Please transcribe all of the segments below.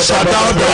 shut down the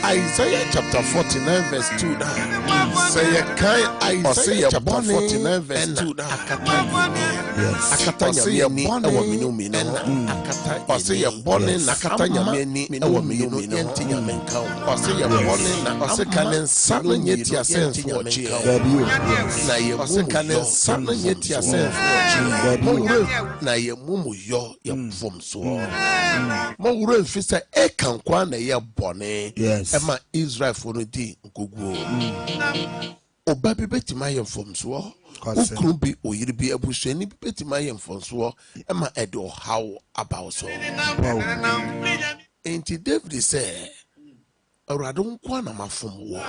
Isaiah chapter 49 verse 2 now. Say Isaiah chapter 49 verse 2 now. Akatanya mi ewo minu mi na. Ose ye bone na katanya mi ewo minu entinya menka. Ose ye bone na ose kanen sa na nyeti asense for chi. Na ye ose kanen sa na nyeti asense for chi. Na ye mumu yo ye vom so. Mo wure mfi se e kan kwa na ye bone. Ema Israel for no di nkoguo. Oba bi betima ye vom so. Ukru bi oyiri bi abusuani bi betima ye vom so. Ema edo how about so. Enti David say Oradon kwa na mafom wo.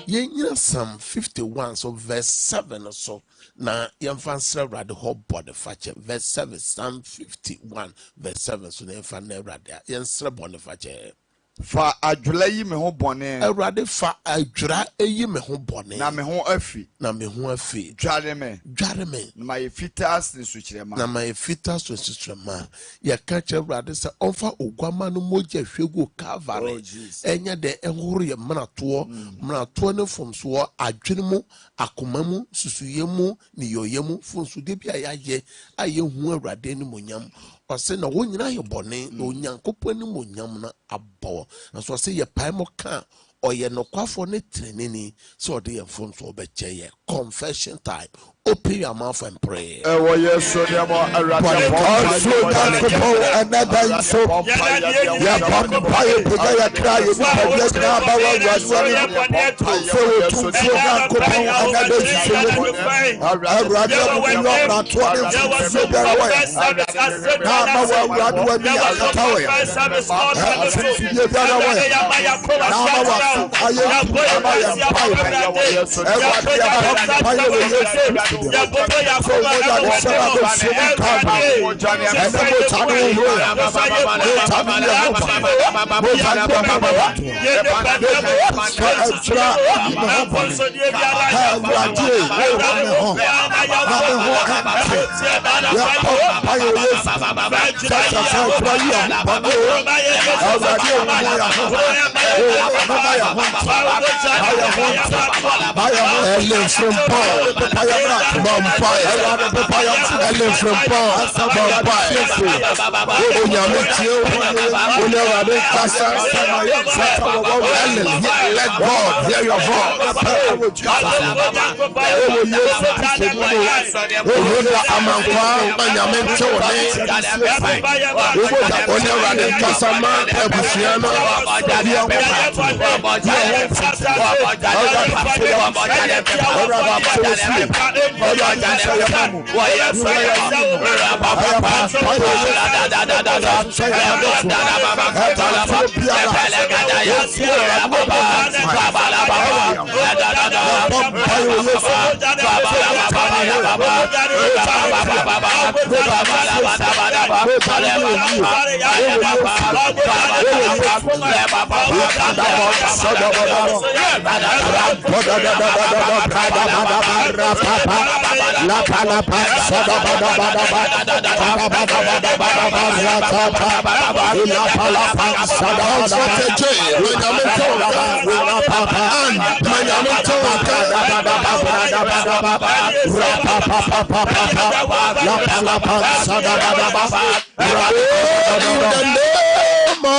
Yenya Psalm 51 so verse 7 so na yemfansra rade ho body fache verse 7 Psalm 51 verse 7 so na yemfa rade yensra body fache fa adwula yi me ho bone Awurade fa adwura eyi me ho bone na me ho afi dware me na my fitas ne sukyerema ya ka che Awurade se onfa ogwama no moja hwegu Calvary enya de enhoro ye mnato ne fomso adwene mu akoma mu susuye mu ne yoye mu fonso de bia aye hu Awurade ni monyam ose na wonyina ye bone na onyankopon ni monyam na abo na so se ye pai mo ka oye no kwafo ne trenini so de ye fon so obecheye confession time. Open your mouth and pray. Let God hear your voice.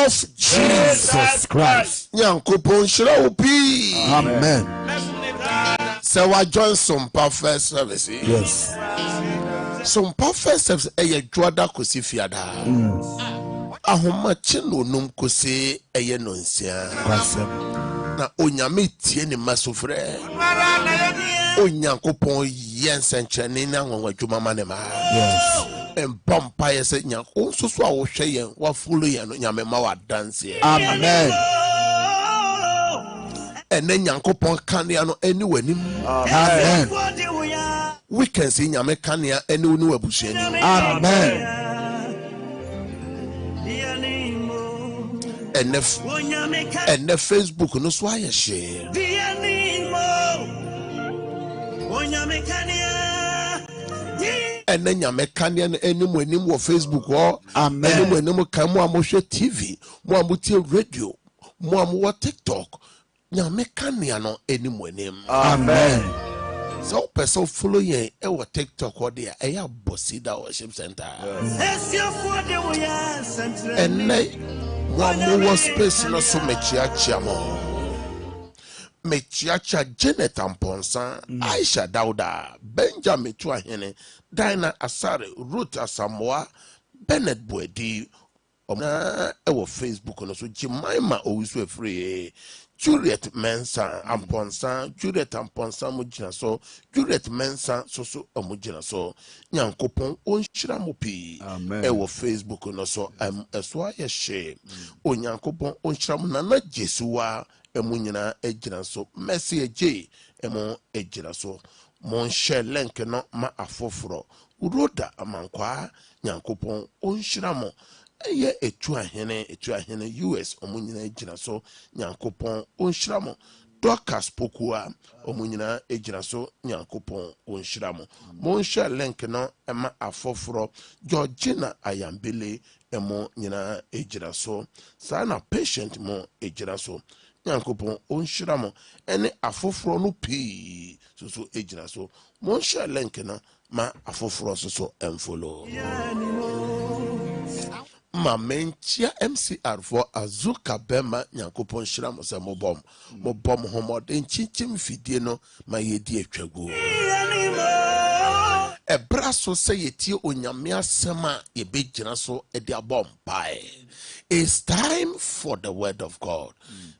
Of Jesus Christ. Amen. So I joined some perfect service. Yes. Some perfect service. Joada Kosifiada. ahomache no num kose eye no nsia na onyame tie ne masofrɛ onyankopɔn yensenkyene na nwanwadwuma ma ne ma empampa yese nyanko soso a wo hwɛ yen wa follow yen no nyame ma wa dance Amen. ene nyankopɔn kanea no eni wanim Amen. we can see nyame kanea eni woni wabusuani Amen. ene Facebook no so aye share ene nyame kanea no eni mo anim wo Facebook ho eni mo anim kan mo amohwe TV mo amotie radio mo amwo TikTok nyame kanea no eni mo anim Amen. so person follow yen e wo TikTok or there e ya Ceder worship center ene wa space no so mechiachia mo mechiacha Janet Amponsa Aisha Dauda Benjamin Tuahene Dina Asare Ruth Asamoah Bennett Boedi omna e wo Facebook no so Jemima Owusu free Juliet Mensa Amponsa Juliet Amponsa mujina so Juliet Mensa so omujina so nyankopon onhyira mo pi e wo Facebook no so eso aye she onyankopon onhyira mo na Jesuwa emu nyina ejina so mercy eje emu ejina so mon share link no ma afoforo uroda amankwa nyankopon onhyira mo eye etu ahene US omunyina ejina so nyankopon onhyira mo Dorcas Pokua omunyina ejina so nyankopon onhyira mo mon share link no ma afoforo Georgina Ayambele emu nyina ejina so sana patient mo ejina so nyankopon onhyira mo ene afoforo no pii so ejina so mon share link no ma afoforo so enfollow ma menchia MCR for Azuka Bema nyankopon hyira mo se mobom homoden chinchim fidie no ma yedi atwago ebra so se yetie onyame asema yebegyina so edi abom pai. It's time for the word of God.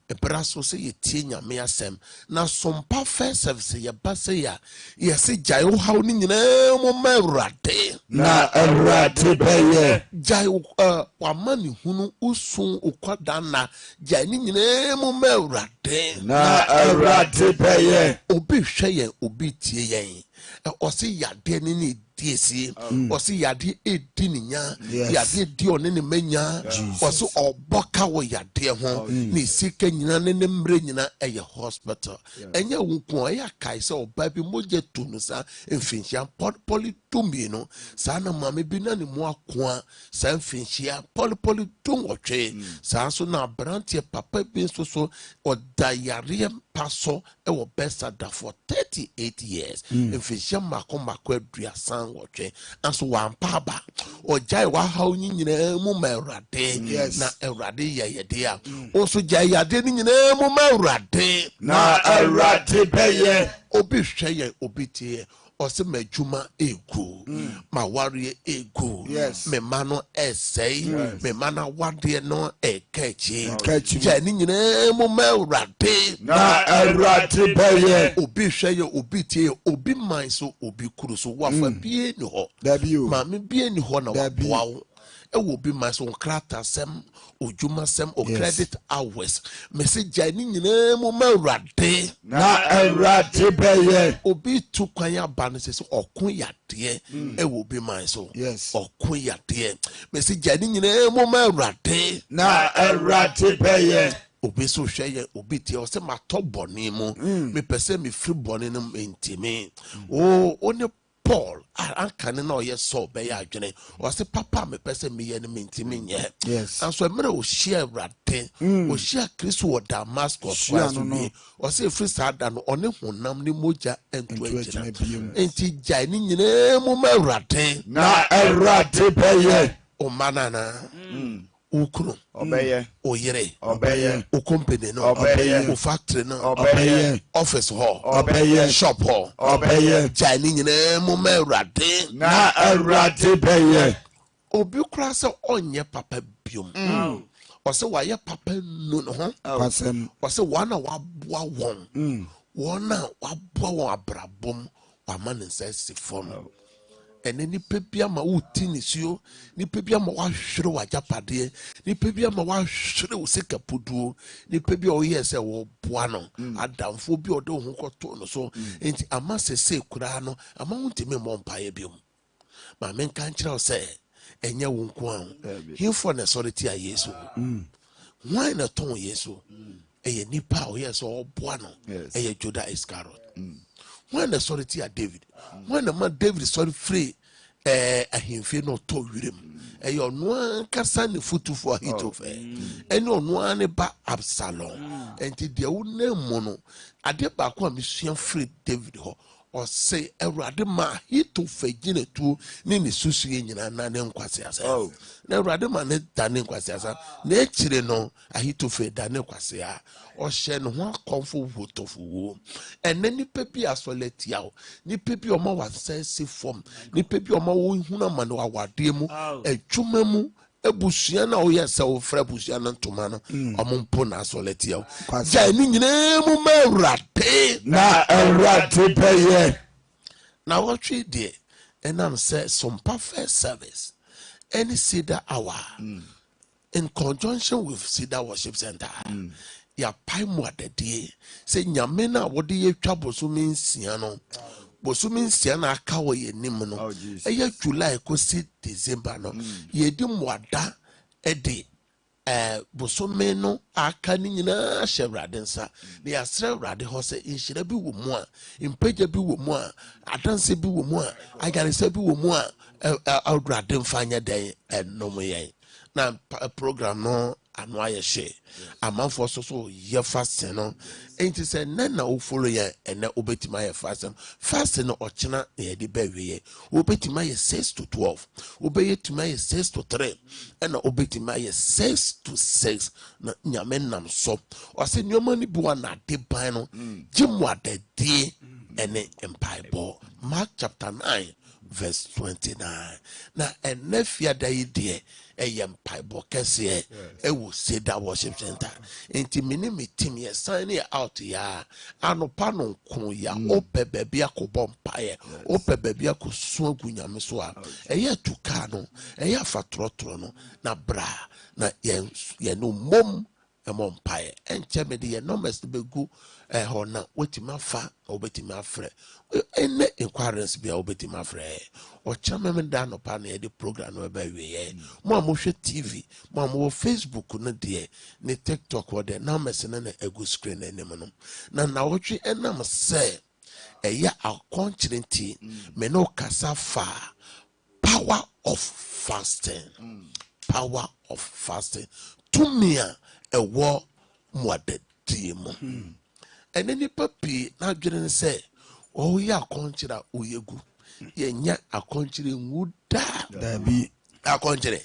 Ebra so se yetie nyame asem na Sompa first service ye base ya yesi jayo haw ni nyina mo mawrade na awrade beye jayo wamani hunu usun ukwada na jay ni nyina mo mawrade na awrade beye obi hwe ye obi tie yen osi yade ni diesi osi yade edi ninya yade di one ne manya osi oboka wo yade ho ni sika nyina ne mre nyina eye hospital enye wunku eye kai se oba bi moje tunu sa mfinhia politumi no sa na mame bi na ne mu akoa sa mfinhia politum otwe sa so na brantie papa bi so odayare paso e wo besada for 38 years mfinhia mako aduasan wotwe aso wampaba ojai wa haw nyina mu mawrade na awrade yeyede a oso jai yade nyina mu mawrade na awrade beye obi hweye obi tie ose majuma egu ma ware egu me mano esei me mana wade no ekechi jani nyina mu mawrade na awrade beye obi hweye obi tie obi man so obi kuru so wafa bie ni ho ma me bie ni ho na waboa e wo bi man so krata sem ojuma sem o credit hours message jani nyina mu mawrade na awrade beye obi tu kwan aba se okun yade e wo bi man so okun yade message jani nyina mu mawrade na awrade beye obi so hweye obi tie o se matoboni mu me pese me free boni no ntimi o Paul ankane na oye so be ya adwene o se papa me pese me ye ne mentimi nye and so emre o share rade o share Kristo wo Damascus o se free sada no one honam ne moja entu agina enti jai ni nyina mu mawrade na awrade beye o manana ukru obeye oyere obeye o company no obeye o factory no obeye office hall obeye shop hall obeye jani nyina mu mawrade na awrade beye obi kura se onye papa biom ɔse wayɛ papa no no ho ɔse wana waboa wɔn wɔna waboa wɔn abrabom wama ne nsa si fam ɛne nipa bi ama wuti ne suo nipa bi ama wahwere wagyapadeɛ nipa bi ama wahwere wo sika poduo nipa bi a ɔyɛ sɛ wɔboa no adamfo bi a ɔde wo ho kɔto no so enti ama sese kura no ama wo ntimi mmɔ mpaeɛ biom ma menka nkyerɛ wo sɛ ɛnyɛ wo nko a hemfo na sɔre ti a Yesu hwan na tɔn Yesu ɛyɛ nipa a ɔyɛ sɛ ɔboa no ɛyɛ Judas Iscariot hwan na sɔre ti a David hwan na ma David sɔre free ahemfie no to wirem ɛyɛ ɔno ankasa ne futufo Ahitofel ɛne ɔno ne ba Absalom enti deɛ wo na mu no ade baako a mesua free David hɔ ɔse Awurade ma Ahitofel gyina tuo ne ne susue nyina na ne nkwase asa na Awurade ma ne da ne nkwase asa na ekyire no Ahitofel da ne nkwase a ɔhyɛ ne ho akɔmfo wotofo wo ɛnɛ nipa bi asɔletia wo nipa bi ɔma wasa si fam nipa bi ɔma wo huna ma ne wawadeɛ mu adwuma mu ebusua na oyɛ sɛ wo fra busua no ntoma no ɔmo mpo na asɔletia wo gya ni nyina mu ma Awurade na Awurade pɛyɛ na wɔtwe deɛ ɛnam sɛ Sompa first service any Ceder hour in conjunction with Ceder Worship Center ya pai mu adadie sɛ nyame na wɔde yɛtwa bosome nsia no bosome nsia na aka wɔ yɛnim no ɛyɛ July kɔsi December no yɛdi mmoada ɛde bosome no aka ni nyinaa hyɛ Awurade nsa na yɛasrɛ Awurade hɔ sɛ nhyira bi wɔ mu a mpagya bi wɔ mu a adanse bi wɔ mu a agaresa bi wɔ mu a Awurade mfa nyɛ dɛn ɛnom yɛn na program no ano ayɛ hye amanfo so yɛ fast no enti sɛ na wo follow yɛ ɛnɛ obetima yɛ fast no ɔkyena na yɛde ba wiye obetima yɛ 6 to 12 obetima yɛ 6 to 3 ɛna obetima yɛ 6 to 6 na nyame nam so ɔsɛ nneɛma ni bi wa na de ban no gyimu adadie ɛne mpaebɔ Mark chapter 9 verse 29 na ɛnɛ fiada yi deɛ ɛyɛ mpaebɔ kɛseɛ ɛwɔ Ceder Worship Center enti mini me team yɛ sign it out ya anopa no nko ya opɛ baabi akɔbɔ mpaeɛ opɛ baabi akɔso agu nyame so a ɛyɛ tuka no ɛyɛ afatorɔtorɔ no na bra na yɛ no mom ɛmɔ mpaeɛ ɛnkyɛ me de yɛ numbers bɛgu hɔ na wetima afa obetima afrɛ ene inquiries bia obetima afrɛ ɔkyerɛ me da no pa na yɛde program no ba wiye mo amohwɛ TV mo amohwɛ Facebook no de ne TikTok wɔ de numbers no na egu screen anim no na wɔtwe enam sɛ ɛyɛ akɔnkyere nti me no kasa fa power of fasting tumia ɛwɔ muadadie mu ɛne nipa pii na adwene ne sɛ ɔyɛ akɔnkyere oyegu yɛnya akɔnkyere nwuda dabi akɔnkyere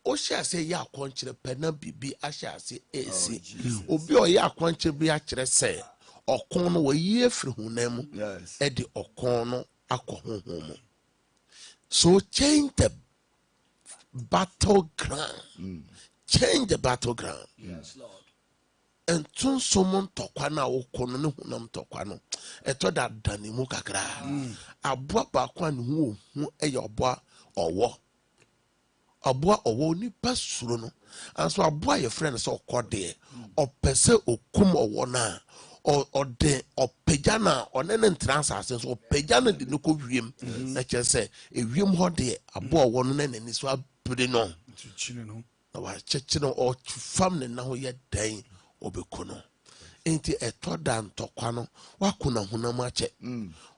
o hyɛ ase yɛ akɔnkyere pɛ na bibi ahyɛ ase esi obi ɔyɛ akɔnkyere bi akyerɛ sɛ ɔkɔn no wɔyi afiri honam mu ɛde ɔkɔn no akɔ honhom mu so change the battleground yes Lord and tun somon tokwa na wokono ne hunam tokwa no eto da dane mu kakra aboa ba kwa ne hu eye oboa owo ni pasuro no anso aboa ye friend so okode opese okum owo na ode opagya na one ne transase so opagya na de ne ko wiem na kyerɛ ewiem ho de aboa owo no na nani so abere no na wa kyekye no o fam ne na ho ye dan obekono enti etoda ntokwa no wakuna hunam ache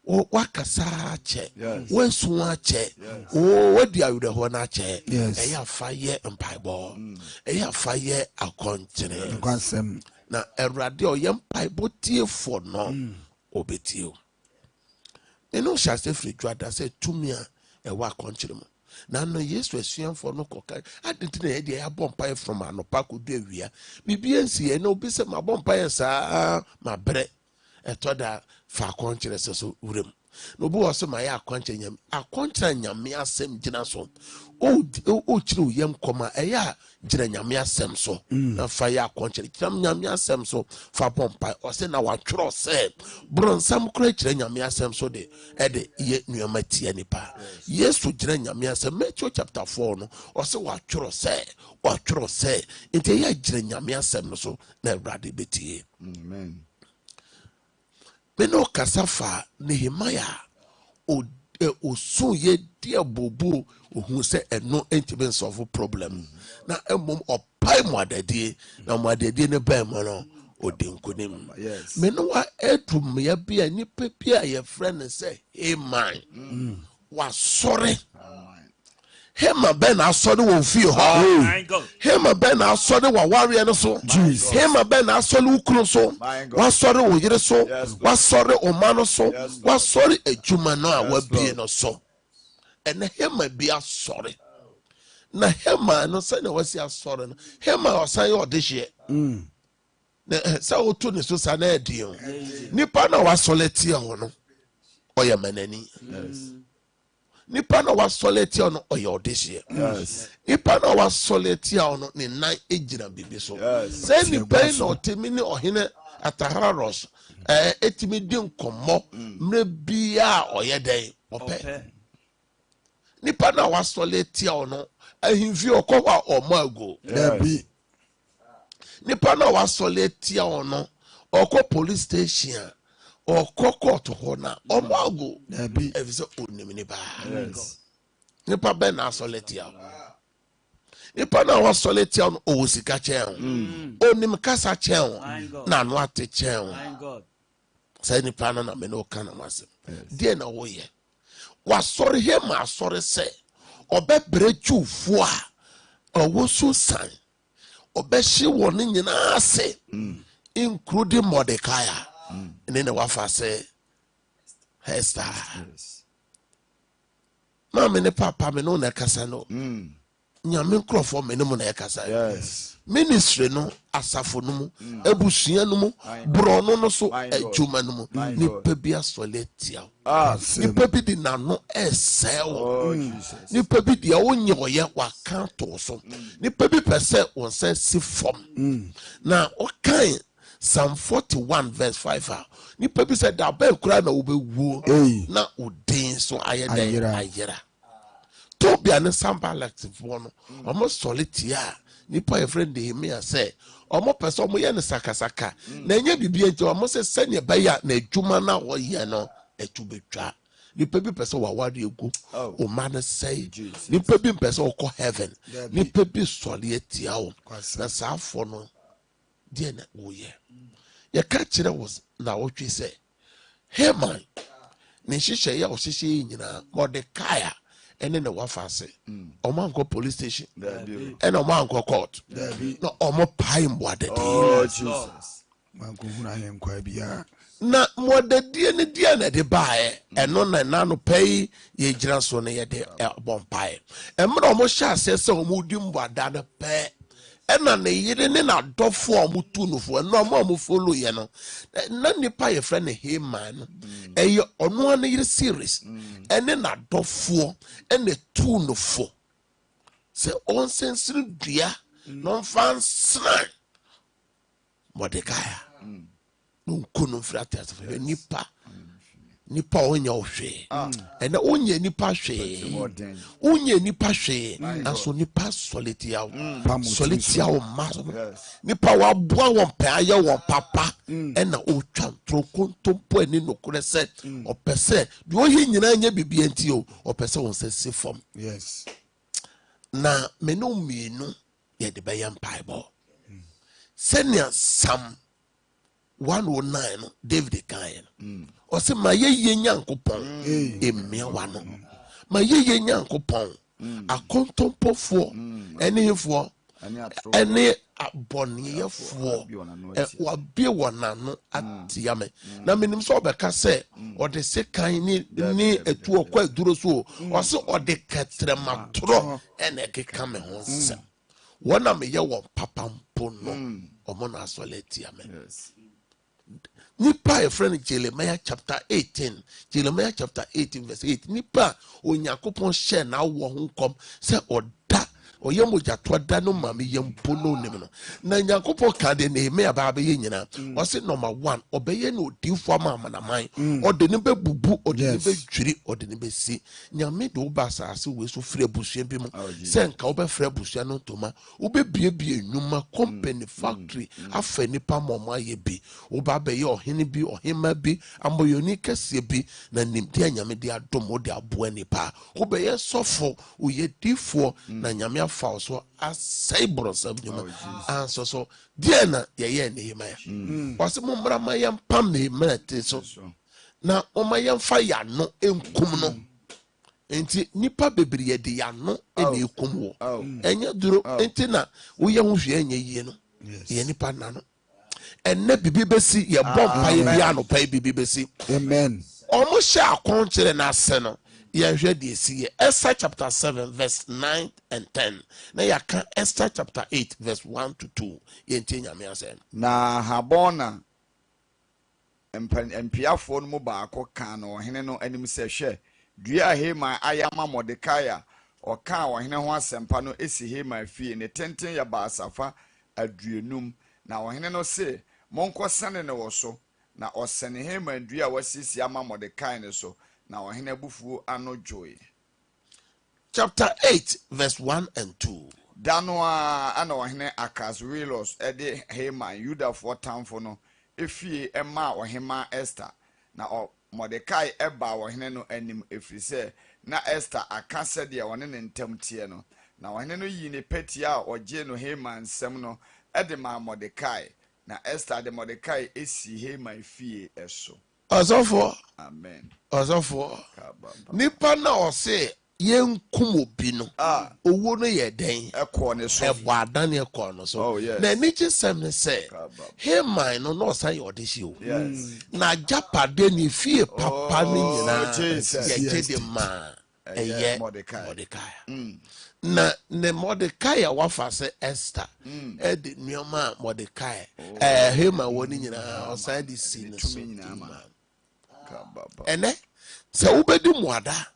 wakasa ache wensu ache wadi awure ho na ache eya fa ye mpaibo eya fa ye akonkyere kwansem na Awurade o ye mpaibo tiefo no obetio eno sha se firi dwada se tumia ewa akonkyere mu na no Yesu asuanfo no koka adenti na yede ya bompa from anopa kodu awia bibia nsi e na obi se ma bompa ya saa ma bre etoda fa konkyere se so urem no bo was my akwanche nyame akwanche nyame asem gina so o chiri yam koma eya gina nyame asem so na fa ya akwanche kiram nyame asem so fa pompa o se na wa tworo se bronsam kura chiri nyame asem so de ede ye nuama tie nipa yesu gina nyame asem Matthew chapter 4 no o se wa tworo se ente ya gina nyame asem no so na Awurade betie amen. Beno kasafa Nehemiah o so ye dia bobo ohun se eno entime solve problem na emom opai mo adadie na mo adadie ne ba mo no odinkunim meno wa etum ya bia ni pepia ye friend say amen wa sorry Hema ben asode wo fie ho. Hema ben asode wa ware no so. Hema ben asode wo kunu so. Wa sore wo yire so. Wa sore o ma no so. Wa sore adwuma no a wa bie no so. Ene hema bi asore. Na hema no se na wasi asore no. Hema osan ye odehye. Na sa otu ne so sa na edin. Nipa na wa soleti ho no. Oya manani. Nipa na wa soleti ono oyo desie. Yes. Nipa na wa soleti ono ni nan ejina bibi so. Say nipa na otemi ni ohene atahararos etimi di nkomo mre bia oye den ope. Nipa na wa soleti ono ahimfi okwa omo ago. Dabi. Nipa na wa soleti ono okwa police station or court hona or mago nabi eviso onimini ba nipa ben na soletia nipa na wa soletia on o sika chen onim kasa chen na no ate chen say nipa na me no kana masem die na wo ye wa sori he ma sori se obebre twufo a owo so san obehye won nyina ase including Mordecai and then the wafa say Hester. Mama ne papa me no na kasa no. Nyame nkrofo me no na kasa. Yes. Ministry no asafo no mu, ebusua no mu, brono no so adwuma no mu. Ni pebia soletia. Ni pebi di na no esel. Ni pebi di onye oye wa kan to so. Ni pebi pese won se si form. Na o kan Psalm 41 verse 5. Ni pebi said that be kura na obewu na odin so ayera. Tobia ne Sompa 93.1 no. Omo solitia. Ni pa your friend Nehemiah say omo pese omo ye ne sakasaka. Na enye bibie nti omo se sene ba ya na adwuma na wo ye no etubetwa. Ni pebi pese wa wade egu. O man say ni pebi pese okọ heaven. Ni pebi solitia o. Na safo no die na wo ye. Ya kachire was na wotwe say Haman ne hihye ya ohihye nyina Mordecai ene ne wafa se omanko police station ene omanko court no omo pai mbwade Jesus manko huna he nkwa bia na modadie ne dia na de bae eno na nanu pai ye gira so ne ye de bompai emra omo hye ase se omo di mbwada na pai ena ne yire ne na dofo omutu nufo ena omo follow ye no na nipa ye friend Haman eye ono an yire series ene na dofo ene tu nufo se on sensiri dua no fan sran Mordecai no kunu frata se nipa onye ohwe ena onye nipa hwe aso nipa solitia o maso nipa wa boa won pa aye won papa ena o twantro kontompo ani nokure se opese de ohi nyina anya bibie nti o opese won se sifom yes na menu mienu ye de bayam bible senia Psalm 109 David kan o se ma ye nyankopon emia wano ma ye nyankopon akontompofo enihfo ene aboniyefo wa bie wonano atiame na menim so obeka se o de se kan ni etu okwa aduro so o se o de katrema toro ene keka me ho se wona me ye won papa mpo no omo na soleti ame Nipa a friend Jeremiah chapter 18. Jeremiah chapter 18 verse 8. Nipa Onyankopon share na wo ho kom se oda oyemo jatwa da no mame yempo no nim no. Na Nyankopon ka de Nehemia ba be nyina. O se number 1 obeye no odifo ama na man. O de ne be bubu, o de ne be dwiri, o de ne be si. Nyame de oba asase we so frɛ busua bi mu. Se nka oba frɛ busua no toma. Obe biebie nnwuma company factory afa nipa moma ye bi. Oba be ye ohene bi, ohema bi, amoyoni kese bi na nimde nyame de adom o de aboa nipa. Obe ye sofo, o ye difo na nyame afa so asai brosam nyuma. Anso so die na ye Nehemia. Wase mo mbra ma yam pam Nehemia te so. Na oma yam fa ya no enkum no. Enti nipa bebiri ye de ya no ene ekum wo. Enya duro enti na wo ye ho hwe enya yie no. Ye nipa na no. Enne bibi besi ye bompa ye bia no pa bibi besi. Amen. Omo hye akon kire na ase no. Ye hwe de si Esther chapter 7 verse 9 and 10. Na ya kan Esther chapter 8 verse 1 to 2. Ye ntie nyame ase. Na habona empiafo no mu baako kan no ohene no anim se hwe dua Hema ayama Mordekai o kan ohene ho asempa no esi Hema fie ne tenten ya baasafa aduenum na ohene no se monko sane ne wo so na osene Hema dua wasisi ama Mordekai ne so na ohene bufuo ano joy. Chapter 8 verse 1 and 2. Danwa ana ohene Akaswilos ede Hema Yuda for tamfo no efie ema ohema Esther na Mordekai eba ohene no anim efrise na Esther akase de wone ne ntam tie no na ohene no yi ne peti a oje no Hema nsem no ede ma Mordekai na Esther de Mordekai esi Hema fie eso. Osofo. Amen. Osofo. Nipa na ose yenkum obi no. Owo no ye den. Ekọ ne so. Ebo adan ekọ no so. Oh, yes. Na ni gisem ne se. Hema no no say odisi o. Na japade ni fie papa ni nyina. Ye gede ma. Eye Mordekai. Na ne Mordekai wafa se Esther. Edi nioma Mordekai. Hema woni nyina oside di si ne so. Ene se ubedi muada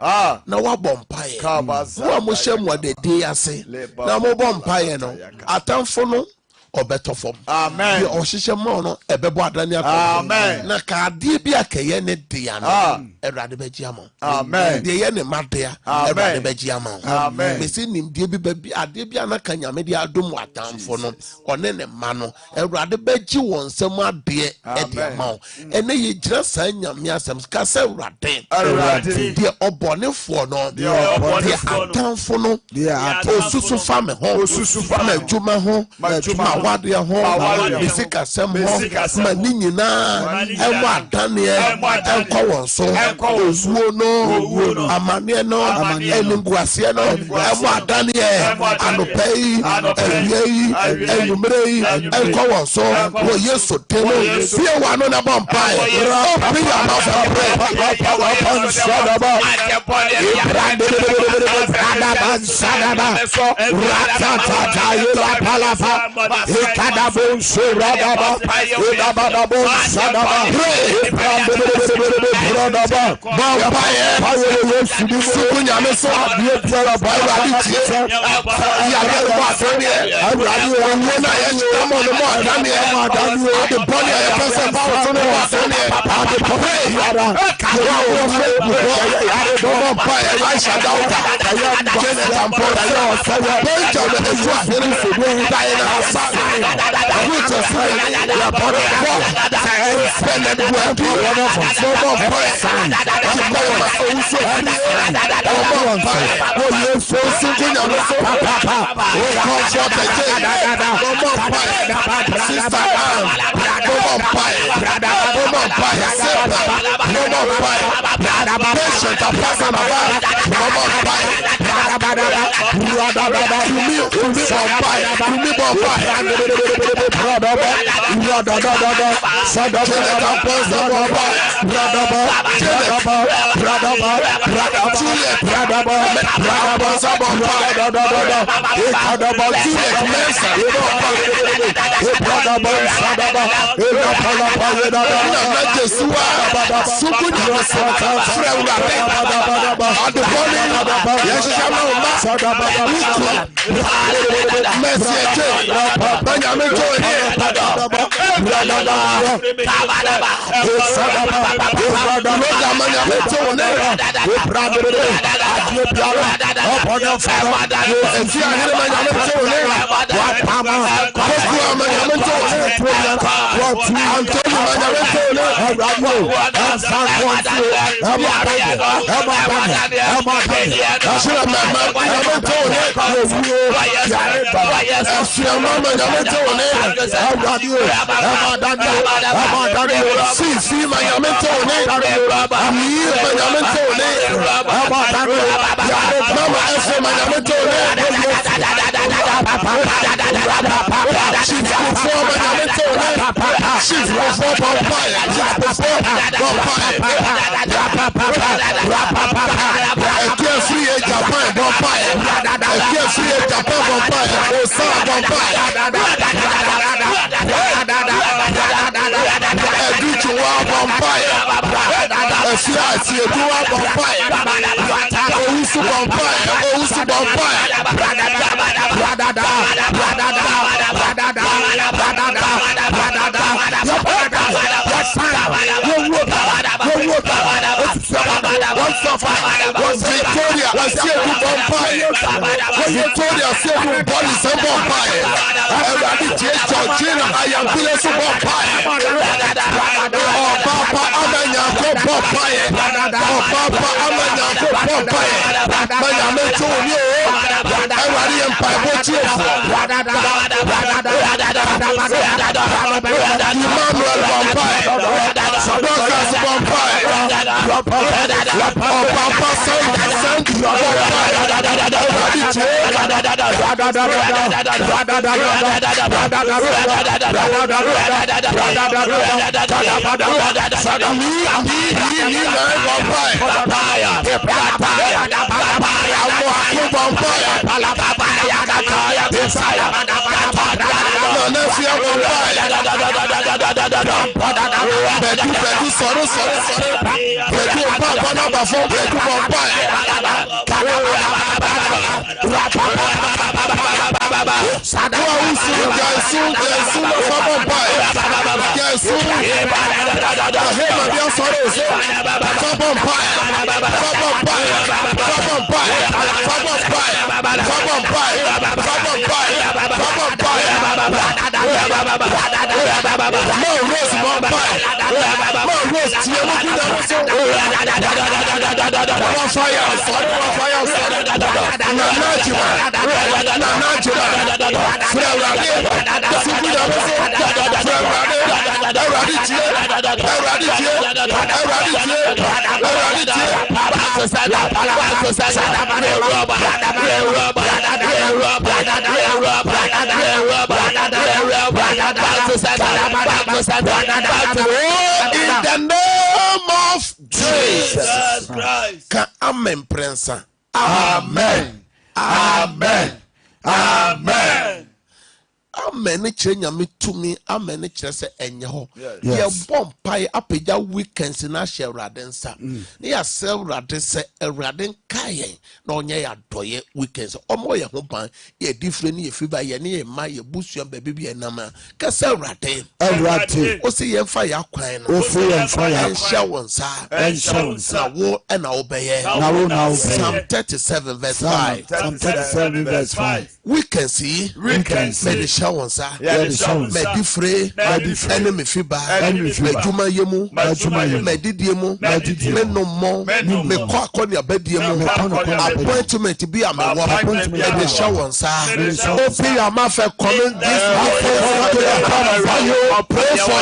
na wabɔ mpaye wo mo hye muada di ase na mo bɔ mpaye no atamfo no obetofom. Amen. O hihye mo no ebebo adane akọ. Amen. Na ka de bia keye ne dia no Erade beji ama. Amen. De ye ne madea Erade beji ama. Amen. Me se nim de bi ade bia na ka nyame de adom atamfo no one ne ma no Erade beji won nsem ade e de ama. Ene ye gira sa nyame asem ka se Erade de obonefo no de atamfo no osusu fa me ho osusu fa me djuma ho wade ho bisika sem ho mani nyina emo adane enko won so ozuo no amane no enunguase no emo adane anopai ewiei enumrei enko won so wo yesu temo fie wa no na bompai open your mouth and pray shadaba Ikadabon Suradaba, Idabadabon Sadaba, In the name of Jesus Christ. Amen, Prince. Amen. Amen. Amen. Amen. Chenya me to me. Amen. Chese enyeho. Ye bomb pie apeja weekends na share radensa. Ni ya sell radensa raden kaye. No nye ya doye weekends. Omo ye hoban ye different ye fiba ye ni ye ma ye busu baby ye nama. Ka sell raden. Raden. O si ye fa ya kwan. O fi ye fa ya shawonsa. Shawonsa wo na obeye. Na wo na obeye. Psalm 37 verse 5. Psalm 37 verse 5. We can see. Shawonsa, Medifre, enemy fiba, Medjuma yemu, Medidiemu, Menomo, Mequaconia bediemu, appointment to be a man, appointment at the Shawonsa, Open your mouth and comment this pray for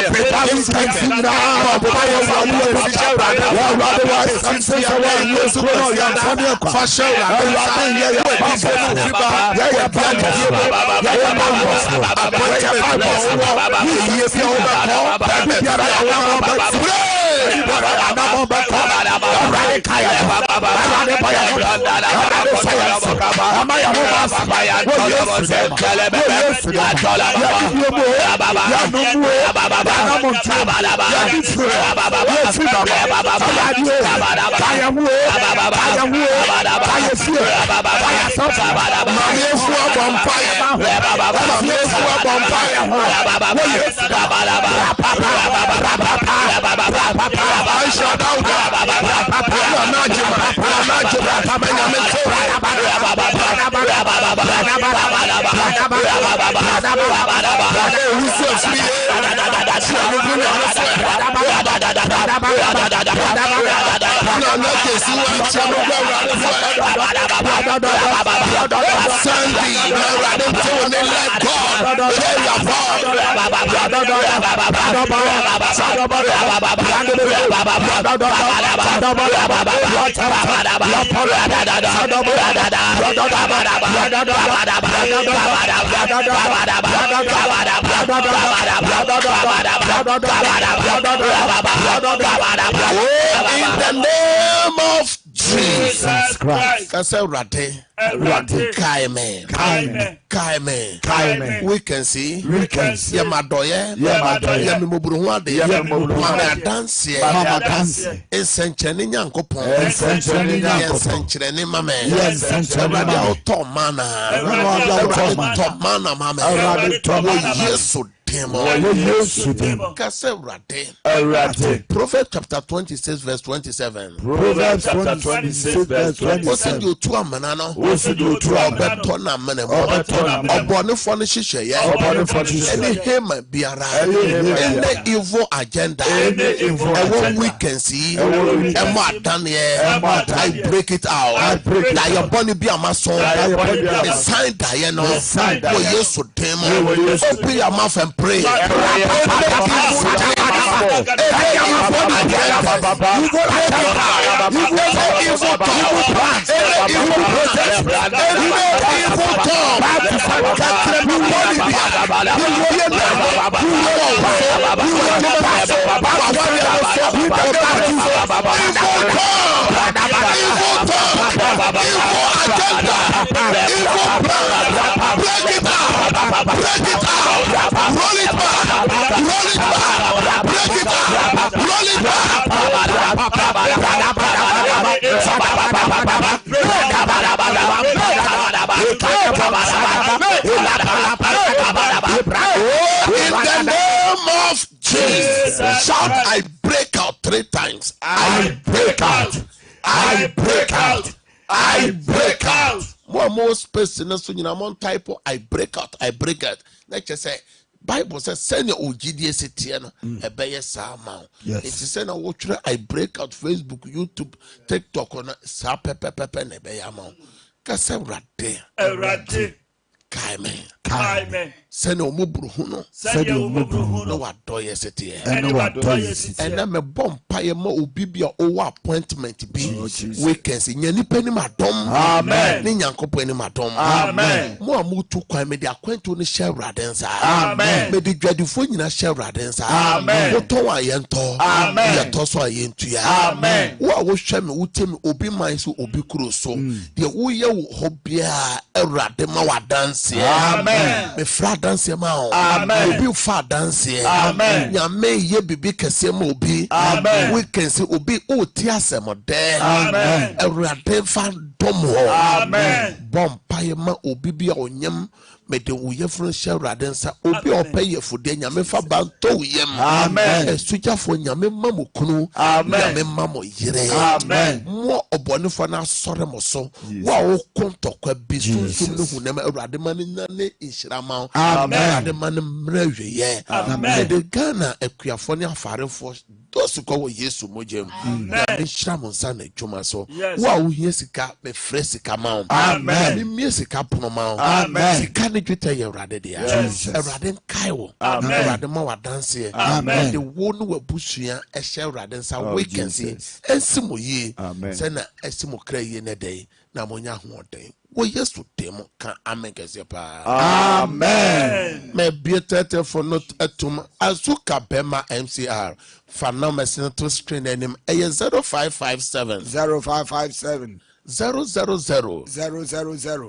In the name of Jesus Christ. That's a rate. Kaime. We can see. Yamadoye. Yamimubruwade. Mama dance. Essencheni nyankopon. Essencheni mame. Essencheni tomana. Tomana mame. Yesu. Proverbs chapter 26 verse 27. Proverbs chapter 26 verse 27. Any evil agenda, we can see, I break it out. That your body be a mason. Sign Diana. Yes, open your mouth and pray. In the name of Jesus, shout, I break out 3 times. I break out. I break out. I break out. More space in us, type I break out. I break out. Let's just say Bible says send your OGDS CTN a bay sama. Yes. It is send a watcher. I break out Facebook, YouTube, TikTok on sa pepe nebeyama. Kasa rate. Kaime. Send your mubruhuno. Send your mubruhuno. No adoye city. And no adoye city. And I'm a bomb payama ubibia over appointment be weekends in any penny madam. Amen. Ninyanko penny madam. Amen. More mutu kwa me the acquaint on the share radensa. Amen. Me the dreadful in a share radensa. Amen. Oto wa yento. Amen. Yatoso wa yentu ya. Amen. Wa wo hwe me utemi obi man so obi kuro so. De wo ye wo hobia eradema wa dance. Amen. Me fra dance ma. Amen. Obi fa dance. Amen. Nyame ye bibi kese ma obi. Amen. We can see obi o ti asemo de. Amen. Erade fa domo. Amen. Bom paye ma obi bia onyam me de wo ye fro share radensa obi opeye fude nyame fa banto yem. Amen. Esujafo nyame mamukunu. Amen. Nyame mamo yire. Amen. Mo obonifo na sore mo so. Wa wo kontokwa bi sunsun ne hunam erade man nane inshirama. Amen. Erade man mrewe ye. Amen. De Ghana ekuafo ne afarefo dosu ko Yesu mojem. Na inshiramo nsa na dwuma so. Wa wo hie sika be fresika ma. Amen. Mi sika pono ma. Amen. Sika ne tweta ye erade de ya. Erade nkaiwo. Erade ma wa dance. Amen. De wo no wabusua ehye erade nsa weekend ensimo yi. Say na esimo kra yi ne dey na monya hoden. Wo Yesu dem kan amen kese pa. Amen. Me bietete for not atum azuka bema MCR. Fana mesina to screen enim 0557 000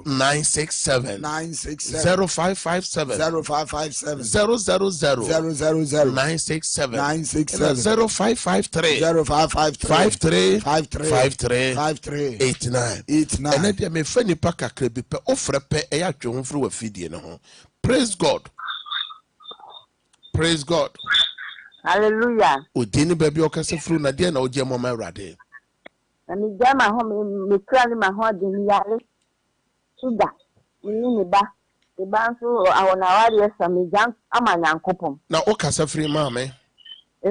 967 0557 000 967 0553 53 89. And then me friend nipa kakra bi pe ofre pe e ya twe ho fro wa fidie no ho. Praise God. Praise God. Hallelujah. Odini baby okase fru na de na oje mama awrade. Na mi jama ho me kra ni ma ho de mi yare. Sugar. Ni ba. E ba nso awona wari esa mi jam amanya nkopom. Na okase fri mama. E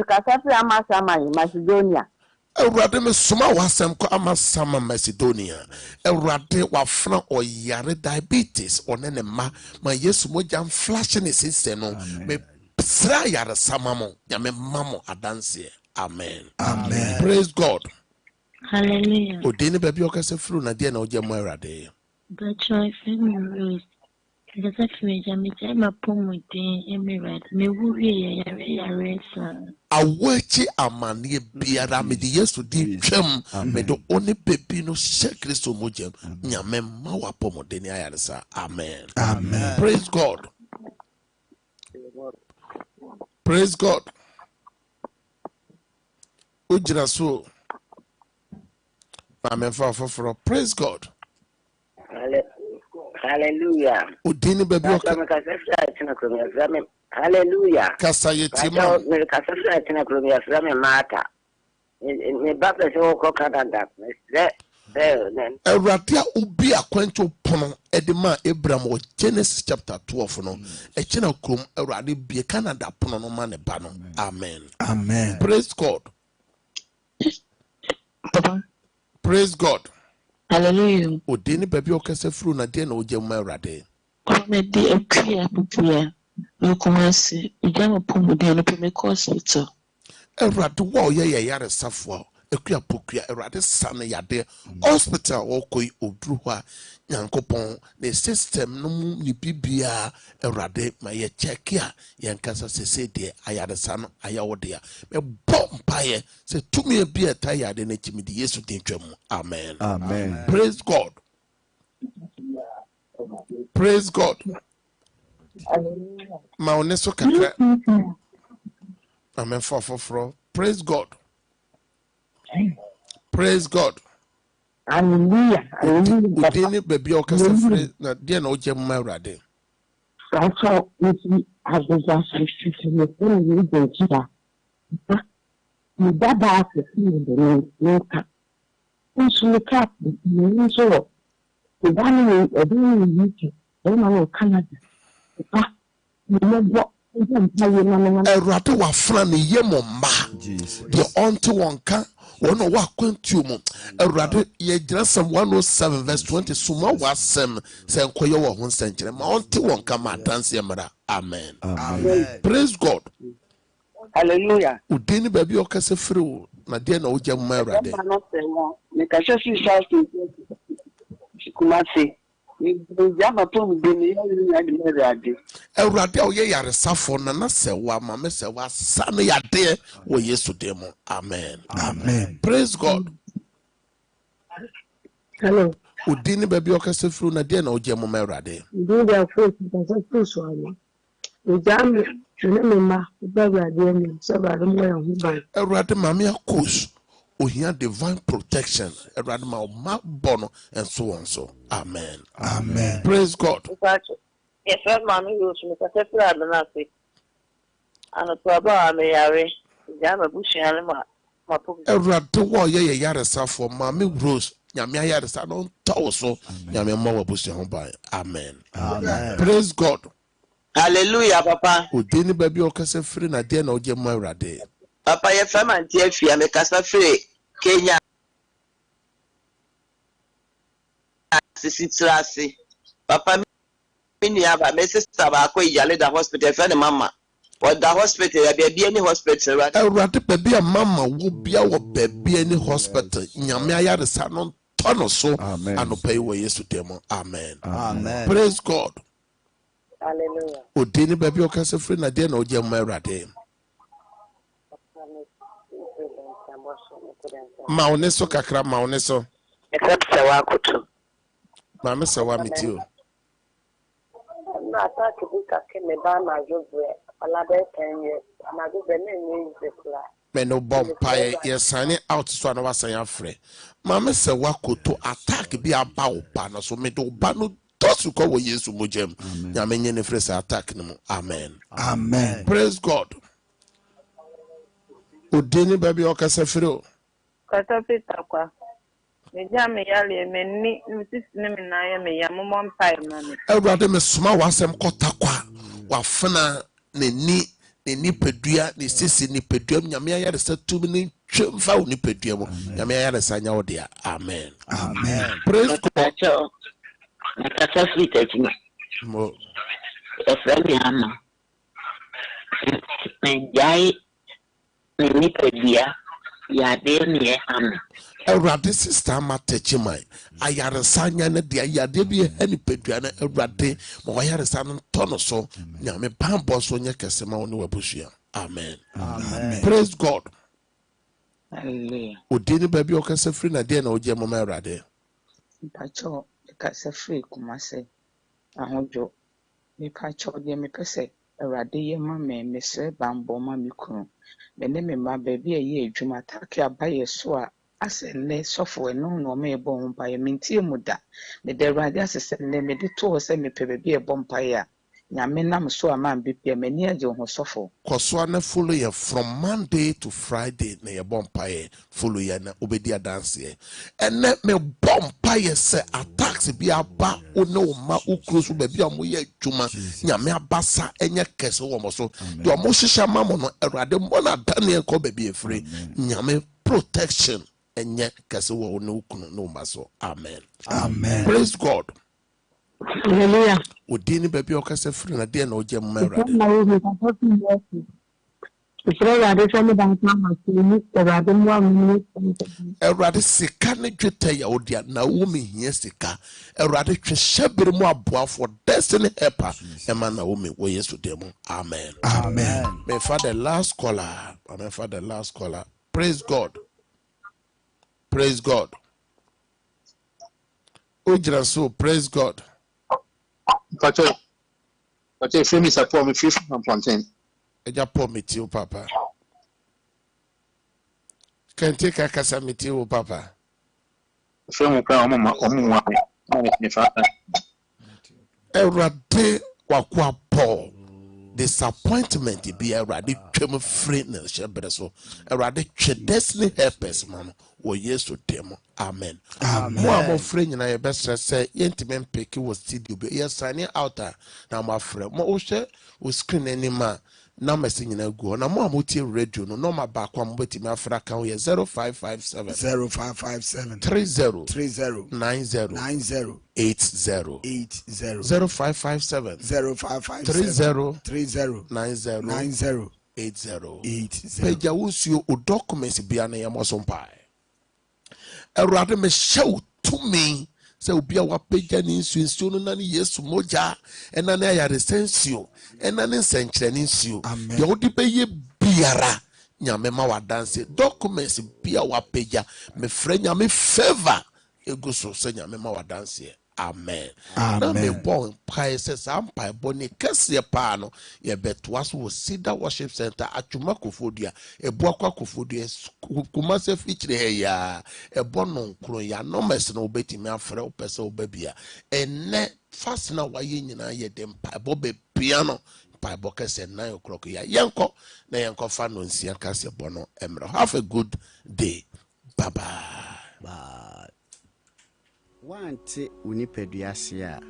kasa fri amasa amanya Macedonia. Awrade me soma wasem ko amasama Macedonia. Awrade wafra oyare diabetes onene ma Yesu mo jam flash ne sese no. Me sra yare samamo ya me mamo adanse. Amen. Amen. Praise God. Hallelujah. Odini baby okase fru na de na oje mo awrade. The choice in the second Jamie Jama Pomudin, Emirate, me wuri ya Awechi amani biara me di Yesu di twem me do oni baby no she Kristo mojem nyame ma wa pomodeni ayaresa. Amen. Amen. Praise God. Praise God. Ujira so amen for praise God. Hallelujah. Odini baby Hallelujah. kasa yetima Me kasa fra tina kromia fra me mata. Me ba pe se ko Canada. Eratia ubi akwanto pono edema Abraham o Genesis chapter 12 no e chena krom erade bie Canada pono no ma ne ba no. Amen. Amen. Praise God. Praise God. Hallelujah. Odini baby okase fru na de na oje ma erade. Me di akuya no kumasi ujama Pomudin no pe me hospital. Erade wo ye yare safo ekua pokua erade sane yade hospital wo koi odru ho a nyankopon the system no mu ni bibia erade ma ye check a yankasa sese de ayade sano ayawode a me bompa ye se tumi bia tayade na chimidi Yesu dintwam. Amen. Amen. Praise God. Praise God. Ma oneso kakra. Amen for. Praise God. Praise God. Hallelujah. Udini baby okase free na dia na oje mma awrade. So we as the just me go to me baba se ni no ka. Unsu ka ni so. The one we do you no Canada. Me no Erade wa fra ne yemo ma de onto wonka wono wa kwantu mu erade ye ginasam 107 verse 20 suma wasem se enkoye wo ho nsenkere ma onto wonka ma dance mara. Amen. Amen. Praise God. Hallelujah. Udini baby okase free na de na oje mu erade. Me ka se fi sa kumase Jama Pomudin ya de merade. Erade o ye yare safo na se wa ma me se wa sane yade wo Yesu demo. Amen. Amen. Praise God. Hello. Udini baby okase free na de na oje mu erade. Do their faith because so one. The jam me ma baba de me so ba dem wa hu ban. Erade mama akos ohia divine protection. Erade ma bono and so on so. Amen. Amen. Praise God. Yes, mommy goes me ka se fra na se. Ana to ba me yare. Jama bushi ale ma Pomudin. Erade wo ye yare safo mama Rose nyame ayare sa no tawo so nyame ma wabusi ho ban. Amen. Amen. Praise God. Hallelujah, Papa. Udini baby okase free na de na oje mu awrade. Papa, ye fam anti afia me kasa free Kenya. Sisi trasi. Papa mini aba me sister ba ko iyale da hospital fe ne mama. What the hospital ya be any hospital right? Erade baby a mama wo bia wo baby any hospital nyame ayare sa no tono so anopai wo Yesu demo. Amen. Amen. Praise God. Hallelujah. Odini baby okase free na de na oje mu awrade. Ma oneso kakra ma oneso. except Sawakutu. Mama Sawa Mitio. No attack buka ke me ba ma jobre ala be 10 years na go be me zekla Me no bomb pie ye sign it out so na wasan afre. Mama Sawa koto attack bi aba opa na so me do ba no tosu ko wo Yesu mojem. Nyame nye ne frese attack no. Amen. Amen. Praise God. Odeni baby okase freo. Kata pita kwa. Meja me yale me ni sisine me na ya me ya mo mpa mami. Ewurade me soma wasem kota kwa. Wafena ne ni pedua ne sisi ni pedua nyame ayare sa tumi ni twemfa ni pedua mo. Nyame ayare sa nya wo dia. Amen. Amen. Praise God. Nakasa sweet ejima. Mo. Efremi ama. Menjai ni pedua ya de ni ama. Ewurade sister matechi mai ayare sa nya ne dia ya de bi hani pedua na ewurade mo ayare sa no tono so nyame pambo so nya kese ma woni wabusua. Amen. Amen. Praise God. Hallelujah. Odini baby okase free na dia na oje mo ma ewurade. Pacho kasa free kumase ahojo me pacho de me pese awrade ye ma me mesre bambo ma me kunu me ne me ma baby ye adwuma take abaye so a ase ne sofo no no me ebo mpa ye mentie muda me de awrade asese ne me de to se me pe baby ebo mpa ya nyame nam so ama mbepia me ni age ho sofo Koso na follow you from Monday to Friday na ye bompaye follow you na obedi dance ye ene me bompaye se attacks bi aba one o ma ukrosu ba bi amoye adwuma nyame abasa enye kese wo mo so de o mo hihya mamo no Awurade mo na Daniel ko ba bi efre nyame protection enye kese wo no ukunu no maso. Amen. Amen. Praise God. Hallelujah. Odini baby okase free na dia na oje mo Awurade. Erade sika ne dwetɛ ya odia na wo me hia sika erade twehye mu aboa for destiny helper ema na wo me wo Yesu demo. Amen. Amen. Me for the last caller. Praise God. Praise God. Ojira so praise God. Pacho frame support me free from plantain. Eja po me ti o papa. Can take a kasa me ti o papa. Frame kwa omo ne fa. Erade wakwa Paul. Disappointment be erade twem free na shebre so. Erade twe destiny helpers man wo Yesu demo. Amen. Mo amo free nyina ye best say yentime mpeki wo studio be ye sign out na mo afre. Mo wo hwe wo screen anima na message nyina go na mo amotie radio no no ma ba kwa mo betimi afra kan ye 0557 30 90 80 0557 30 90 80. Peja wusio o documents bia na yemo Sompa. Erade me show to me se obia wa peja ni nsuo no na ne Yesu moja ena na ya resensio ena ne nsenkyere ne nsuo ye odi beye biara nyame ma wa dance documents bia wa peja me frɛ nyame favor ego so se nyame ma wa dance. Amen. Na me bon pai se sampai boni kese pa no ye betwa so wo Ceder worship center atuma Kofodia ebo akwa Kofodia kuma se feature he ya ebo no nkro ya no mes na obetimi afre opese obabia enne fast na waye nyina ye dem pa bo be piano pa bo kese 9 o'clock ya yenko na yenko fa no nsia kase bono emre. Have a good day. Bye bye. Wante unipadua ase a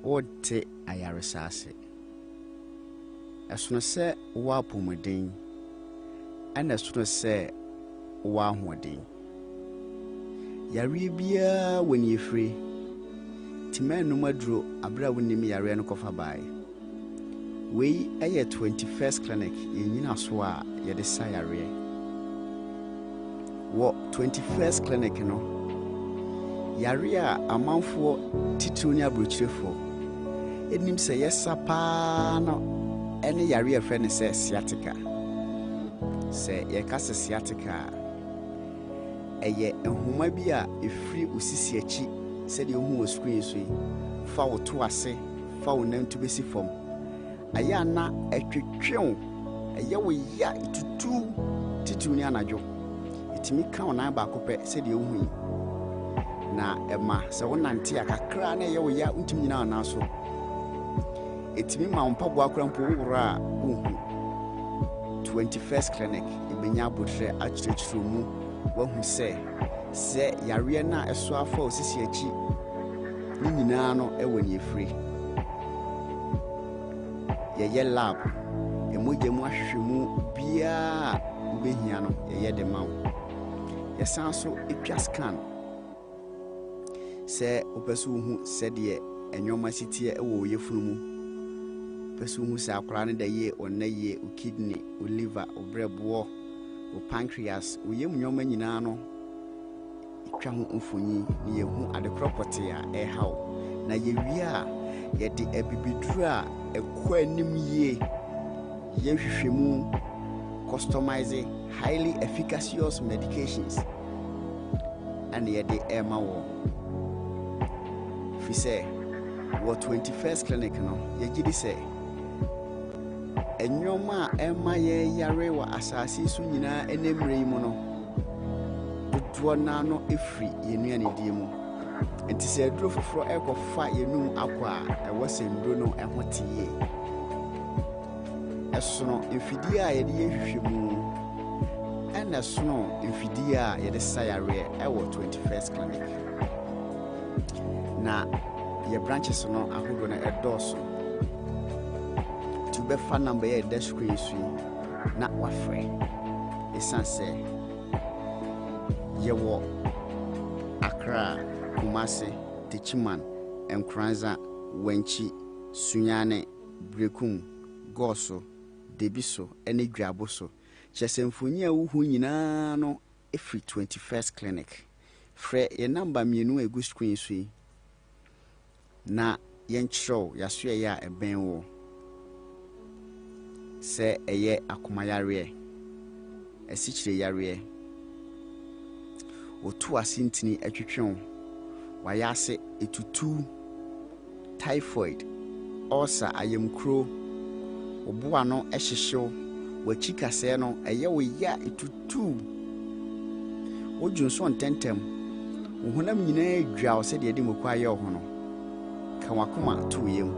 wote ayaresa ase esono se wo apomuden ana esono se wo ahoden yare bia woni efre timanu maduro abra wonim yare no kofa bae we eye 21st clinic yenyina so a ye de sa yare wo 21st clinic no yare a amanfo tituni abrochirefo enim se yesapa no ene yare a friend se sciatica se ye kase sciatica ɛyɛ nhoma bi a ɛfiri osisi akyi sɛdeɛ ohu wɔ screen so yi fa wo to ase fa wo nan to bɛsi fam ayɛ ana ɛtwetwew ɛyɛ wo ya tutu titu ne anadwo ɛtumi ka wo nan baako pɛ sɛdeɛ ohu yi na ɛma sɛ wo nante a kakra na ɛyɛ wo ya ntumi nyina ɔna so ɛtumi ma wo mpaboa akora mpo woworo a wohu 21st clinic ɛbɛnya abotrɛ akyerɛkyerɛ mu wahu sɛ yareɛ no a ɛso afa osisi akyi ne nyinaa no ɛwɔ ne ɛfiri yɛyɛ lab ɛmogya mu ahwehwɛ mu biaa wobɛhia no yɛyɛ de ma wo yɛsan so ɛtwa scan sɛ wopɛ sɛ wohu sɛdeɛ ɛnwɔma siteɛ ɛwɔ wo yɛfunu mu pɛ sɛ wohu sɛ akwaraa no da yie ɔnna yie wo kidney wo liver wo brɛboɔ wo pancreas wo yɛmu nnwɔma nyinaa no twa ho mfonyi ne yɛhu adekorɔ pɔtee a ɛhaw na yɛwie a yɛde abibiduru a ɛkɔ anim yie yɛhwehwɛ mu customize highly efficacious medications and yɛde ɛma wɔ fi sɛ wɔ 21st clinic no yɛgye di sɛ ɛnwɔma a ɛma yɛyare wɔ asase so nyinaa ɛnɛmmerɛ yi mu no dodoɔ naa no ɛfiri yɛnnuanedie mu nti sɛ aduro foforɔ ɛkɔfa yɛnum akɔ a ɛwɔ sɛ nduro no ɛho te yie ɛsono mfidie a yɛde yɛhwehwɛ mu ɛna ɛsono mfidie a yɛde sa yareɛ ɛwɔ 21st clinic na yɛ branches no ahodoɔ no ɛdɔɔso to bɛfa number yɛ ɛda screen so yi na wafrɛ ɛsiane sɛ yɛwɔ Accra, Kumasi, Techiman, Nkranza, Wenchi, Sunyane, Brekum, Goso, Debiso, ene Dwaboso. Chesemfonia uhu nyina no every 21st clinic. Fre ye number mienu egu screen sui. Na yenchro yasua ya ebenwo. Se eye akumayare. Esichire yare. Otu asintini atwetwon wayase etutu typhoid ulcer ayemkro oboa no ehyehyew wachikase no eye wo ya etutu ojunso ntentem ohunam nyina adwa wo se de de mokwa ye ho no ka wakoma to yem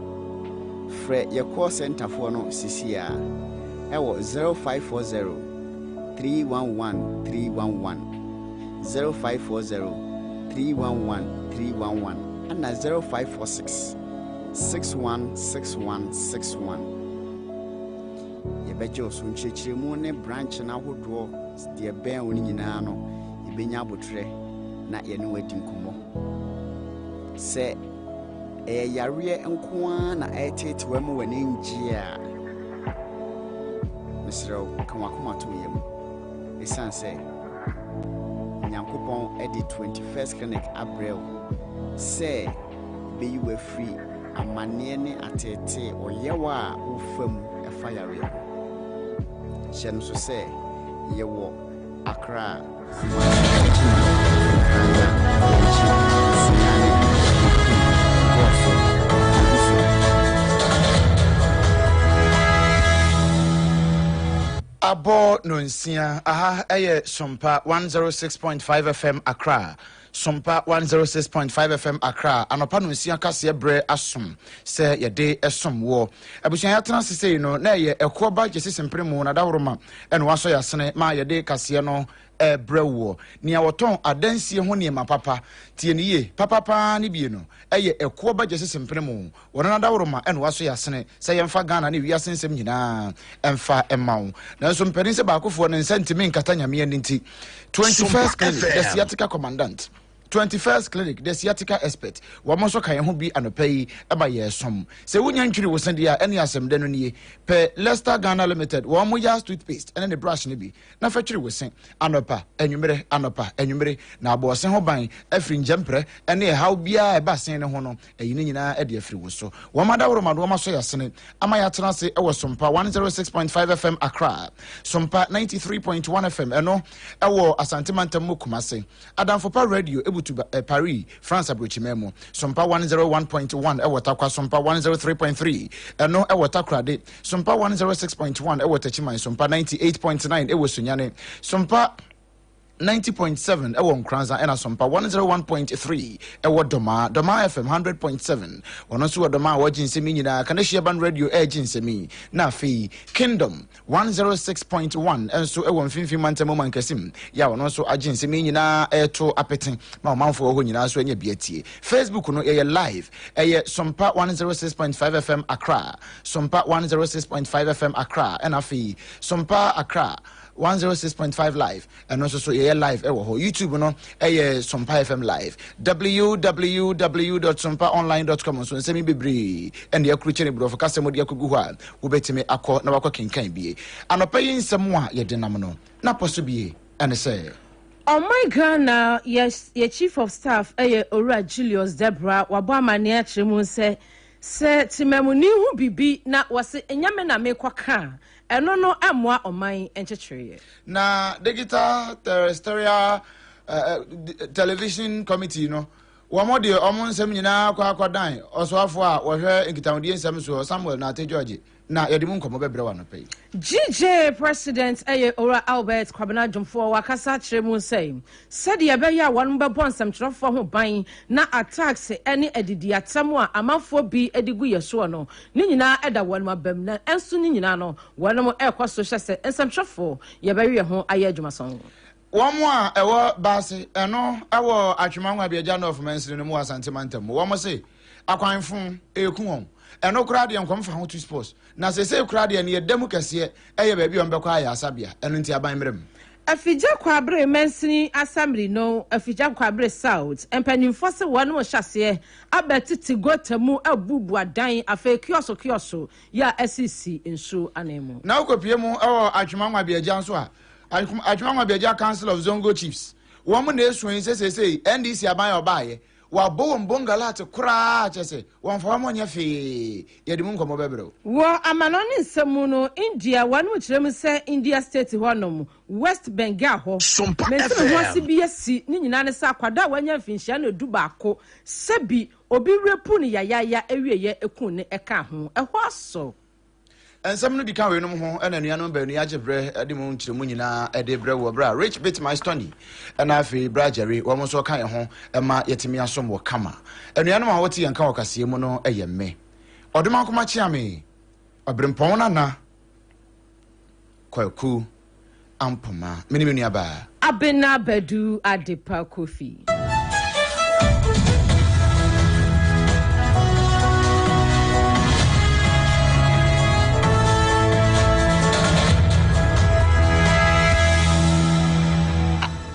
frɛ ye call center for no sisia ewo 0540 311 311 0540-311-311 and 0546-616161. Yebejo so nchechiremu ne branch na hodo de ben oni nyina no yebenya abotre na ye ne wadi nkomo se yare enkoa na etete wa mu wani ngie a misro kanwakoma to yem esanse Nyankopon edi 21st clinic Abril say be you were free amane ne atete oyewa ufam efayare shen so say yewo Accra Abo nonsia aha eye Sompa 106.5 FM Accra Sompa 106.5 FM Accra anopa nonsia kase bre asom se yede esom wo abusuan yatena sese no na ye ekoba jesi sempremu na daworoma eno waso yasene ma yede kase no brewo nia woton adansie ho niema papa tie ne ye papa ne bie no eye ekoba jesi sempremu wona na daworoma eno waso yasene se yemfa Ghana ne wiase nsem nyina emfa emawo na so mperinse baakofo ne nsentimi nkata nyame ani nti 21st Yasiatica commandant 21st Clinic the sciatica expert wɔn nso kan ho bi anɔpa yi ɛba yɛ som sɛ wonya ntwiri wo sɛn deɛ ɛne asɛm da no nie pɛ Leicester Ghana Limited wɔn mo ya toothpaste ɛne ne brush no bi na fa twiri wo sɛn anɔpa anwumere na abɔɔsen ho ban afiri ngyɛmprɛ ɛne ɛhaw biara ɛba sen ne ho no ɛyi ne nyinaa ɛde afiri wo so wɔn adaworo wɔn aso yɛsene ama yɛatena ase ɛwɔ Sompa 106.5 FM Accra Sompa 93.1 FM ɛno ɛwɔ Asantemantam mu Kumase Adamfopa Radio ebutu Paris France abrochimemo Sompa 101.1 ɛwɔ Takwa Sompa 103.3 ɛno ɛwɔ Takrade Sompa 106.1 ɛwɔ Tachiman Sompa 98.9 ɛwɔ Sunyane Sompa 90.7 ɛwɔ Nkranza ɛna Sompa 101.3 ɛwɔ Doma FM 100.7 ɔno nso wɔ Doma wɔgye nsɛmi nyinaa Kanehia Ban Radio ɛgye nsɛmi na afei Kingdom 106.1 ɛnso ɛwɔ mfimfini mantam mankasim ya ɔno nso agye nsɛmi nyinaa ɛto apeten ma ɔmanfo wɔ hɔ nyinaa so ɛnyɛ biatie Facebook no ɛyɛ live ɛyɛ Sompa 106.5 FM Accra Sompa 106.5 FM Accra ɛna afei Sompa Accra 106.5 live and also so live YouTube no Sompa FM live www.sompaonline.com so semi bebre and the creature bro for customer dia kugu ha wo betime akọ na wakọ kenkan bie anopa yi nsem a ye denam no na poso bie and say oh my Ghana yes your chief of staff Ora Julius Deborah wabo amane a kyeremu se timamuni hu bibi na wase enyame na mekwaka eno no amwa oman enchechire na digital terrestrial television committee no wamode omon nsem nyina akwadan osoafo a wohwe enkitawde nsem so Samuel na Ate George na yedimu nkomo bebre wa no pay GJ president Ora Albert Kwabena Jomfo wakasa kyeremu nsem said ye be ya wanu be bonsam kyerofo ho ban na attacks any edidi atamo a amanfo bi edigu yeso no ni nyina eda wanu abam na enso ni nyina no wanu ekwaso hye nsam kyerofo ye be we ho aye adwumason Womo a ewo base eno ewo atwemanwa biaja no of mensiri no mu Asantemantam womo se akwanfo eku won eno kura de nkom fa ho to sports na se kura de ne yedam kase eye ba bi on bekwa ya asabia eno nti aban mrem Afija kwabre mensini assembly no afija kwabre south empanimfo se wonu hyase abetiti gotamu abubu adan afa kioso ya SEC nso anemu na okopie mu ewo atwemanwa biaja nso a Ajuma Beja Council of Zongo Chiefs. Woman is when say NDC aban obaye. Wa bo mbongala to kra chese. Won for amonya fe. Yedimu nkomo bebro. Wo amanoni nsemu no India wanu kyerem se India state honom West Bengal ho. Sompa FM. Wasi biasi ni nyina ne sa kwada wanya mfinhia na du baako. Sebi obi repu ni yayaya ewieye ekun ne eka ho. Ehwo aso. And some of the can we know and any number any algebra at the moon to Munina at the Brewer Rich bit my stony and I feel Brajery almost all kind of home and my yetimia some will come. And the animal what and Kawakasi mono a yemme. Or the Mancomachiame a brimpona na Kwaku Ampoma Minimiaba Abena Bedu Adepa Kofi.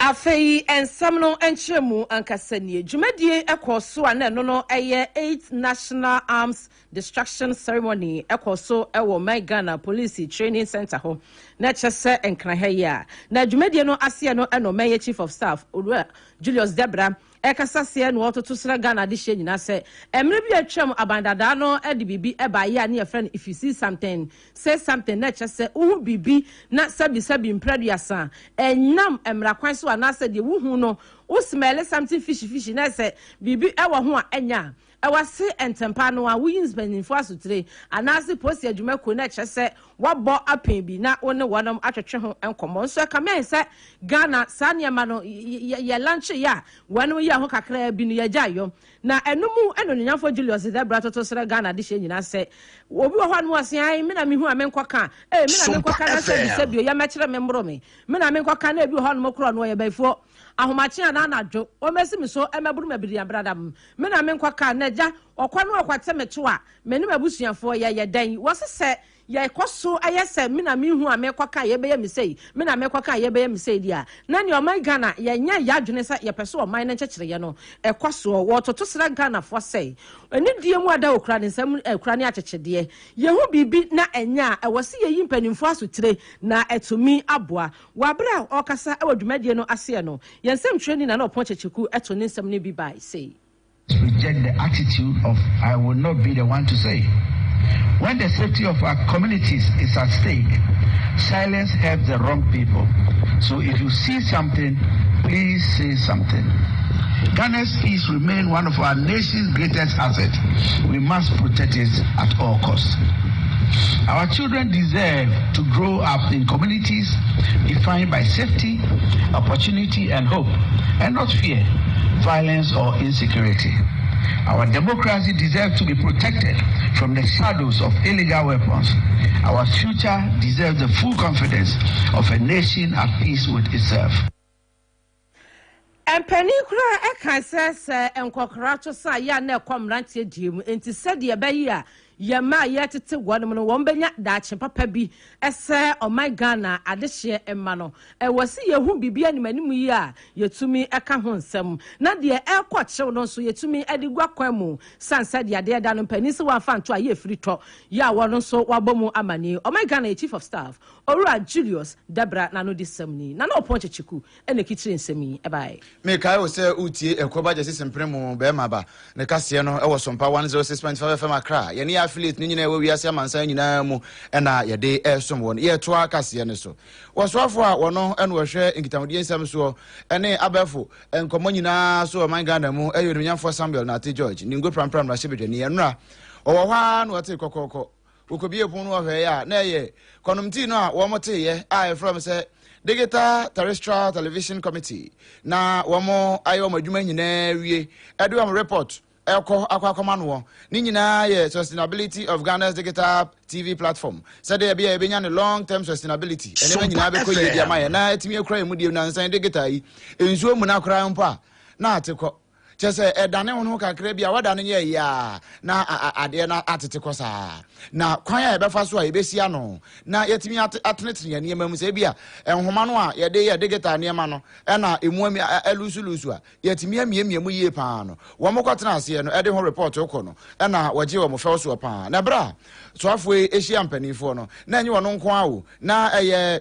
Afei ensamno enchemu ankasanie dwumadie ekoso ana no eye 8th National Arms Destruction Ceremony ekoso ewo my Ghana Police Training Center ho na chese enkrahe ya na dwumadie no ase no eno my Chief of Staff Ora Julius Deborah ekasase no ototo sra Ghana de hye nyina se emre bi atwam abandada no ede bibi eba ya na your friend if you see something say something na chese uhu bibi na sabi mpraduasa enyam emra kwan so na se de wuhu no o smell something fishy na se bibi ewo ho a enya ewase entempa no a wins benifo asotre anase post adwuma ko na chese wabo apen bi na one wonom atwetwe ho enkomo nso ka men se Ghana saniema no ye lunch ya wonom ye ho kakra bi no ye jayo na enumu enonyafo Julius Deborah toto sere Ghana de hye nyina se obi wo ho no ase ai me na me hu amenkwa me na menkwa na se bi ya mekere me mbro me na menkwa na ebi ho no mokro no ye baifo ahomachi na anadwo o mesi mi so emeburu mabiri abradam me na menkwa na ja okwa no okwate meto a me ne mabusuafo ye dan wo se ye kwaso ayese me na me hu amekwaka ye be ye me sei me na amekwaka ye be ye me sei dia na ne oman Ghana ye nya ya adwene sa ye pese oman na nkyekere ye no kwaso wo toto sra Ghana fo sei eni die mu ada okura ne nsam ekura ne akyekede ye hu bibi na enya e wo se ye yimpanimfo asotire na etumi aboa wabra okasa e wadwumadie no ase no ye nsam training na opon kyekeku eto ne nsam ne bi bai sei reject the attitude of I will not be the one to say. When the safety of our communities is at stake, silence helps the wrong people. So if you see something, please say something. Ghana's peace remains one of our nation's greatest assets. We must protect it at all costs. Our children deserve to grow up in communities defined by safety, opportunity, and hope, and not fear, violence, or insecurity. Our democracy deserves to be protected from the shadows of illegal weapons. Our future deserves the full confidence of a nation at peace with itself. And Penikra Eka says, and Kokaracho sa ya ne komrantie dim, and to said the abeya. Yama yet to one benya that papa bi ese o my Ghana adehye emano e wasi ye hu bibia ni manimu yi a yetumi eka ho nsem na de e kwa chew no so yetumi ade gwa kwamu sansa de ade da no pani se wa fa nto a ye firi to ya wo no so wabomu amani o my Ghana chief of staff Ora Julius Debra na no disemni na no pon checheku ene kitire nsemi e bai me kai o se utie ekoba jesi sempremu be maba ne kase no e wo Sompa 106.5 FM Accra ye ne affiliate nyina we wiase amansan nyina mu na ye de esom won ye to akase ne so wosoafo a wono ene wo hwe nkitamodie nsam so ene abefo enkomo nyina so o man Ghana mu e yonunyafo Samuel na Ate George ningo prampram na hyebedwe ne ye nra owo hwa na wote kokoko ukobie ponu wo hwe ya na ye konomti no a wo mote ye a from say Digital Terrestrial Television Committee na womo ayo madwuma nyina wie edu am report akwa no ni nyina ye sustainability of Ghana's digital TV platform said there be a long term sustainability ene nyina be ko ye dia ma ye na etimi ekura emu die na nsan digital yi ensuo mu na kora mpa na atekọ chese edane ho kakra bia wadane ye ya na ade na atete kosa na kwan ya be fa so a ebesia no na yetimi atenetene ne mamu se bia enhoma no a ye de ye digital ne ma no na emu elusulusu a yetimi amiemie mu yie pa no wo mokotena ase no ede ho report uko no na waje wo mofel so pa na bra so afwe ehia mpanifo no na enye wo no nko awo na eye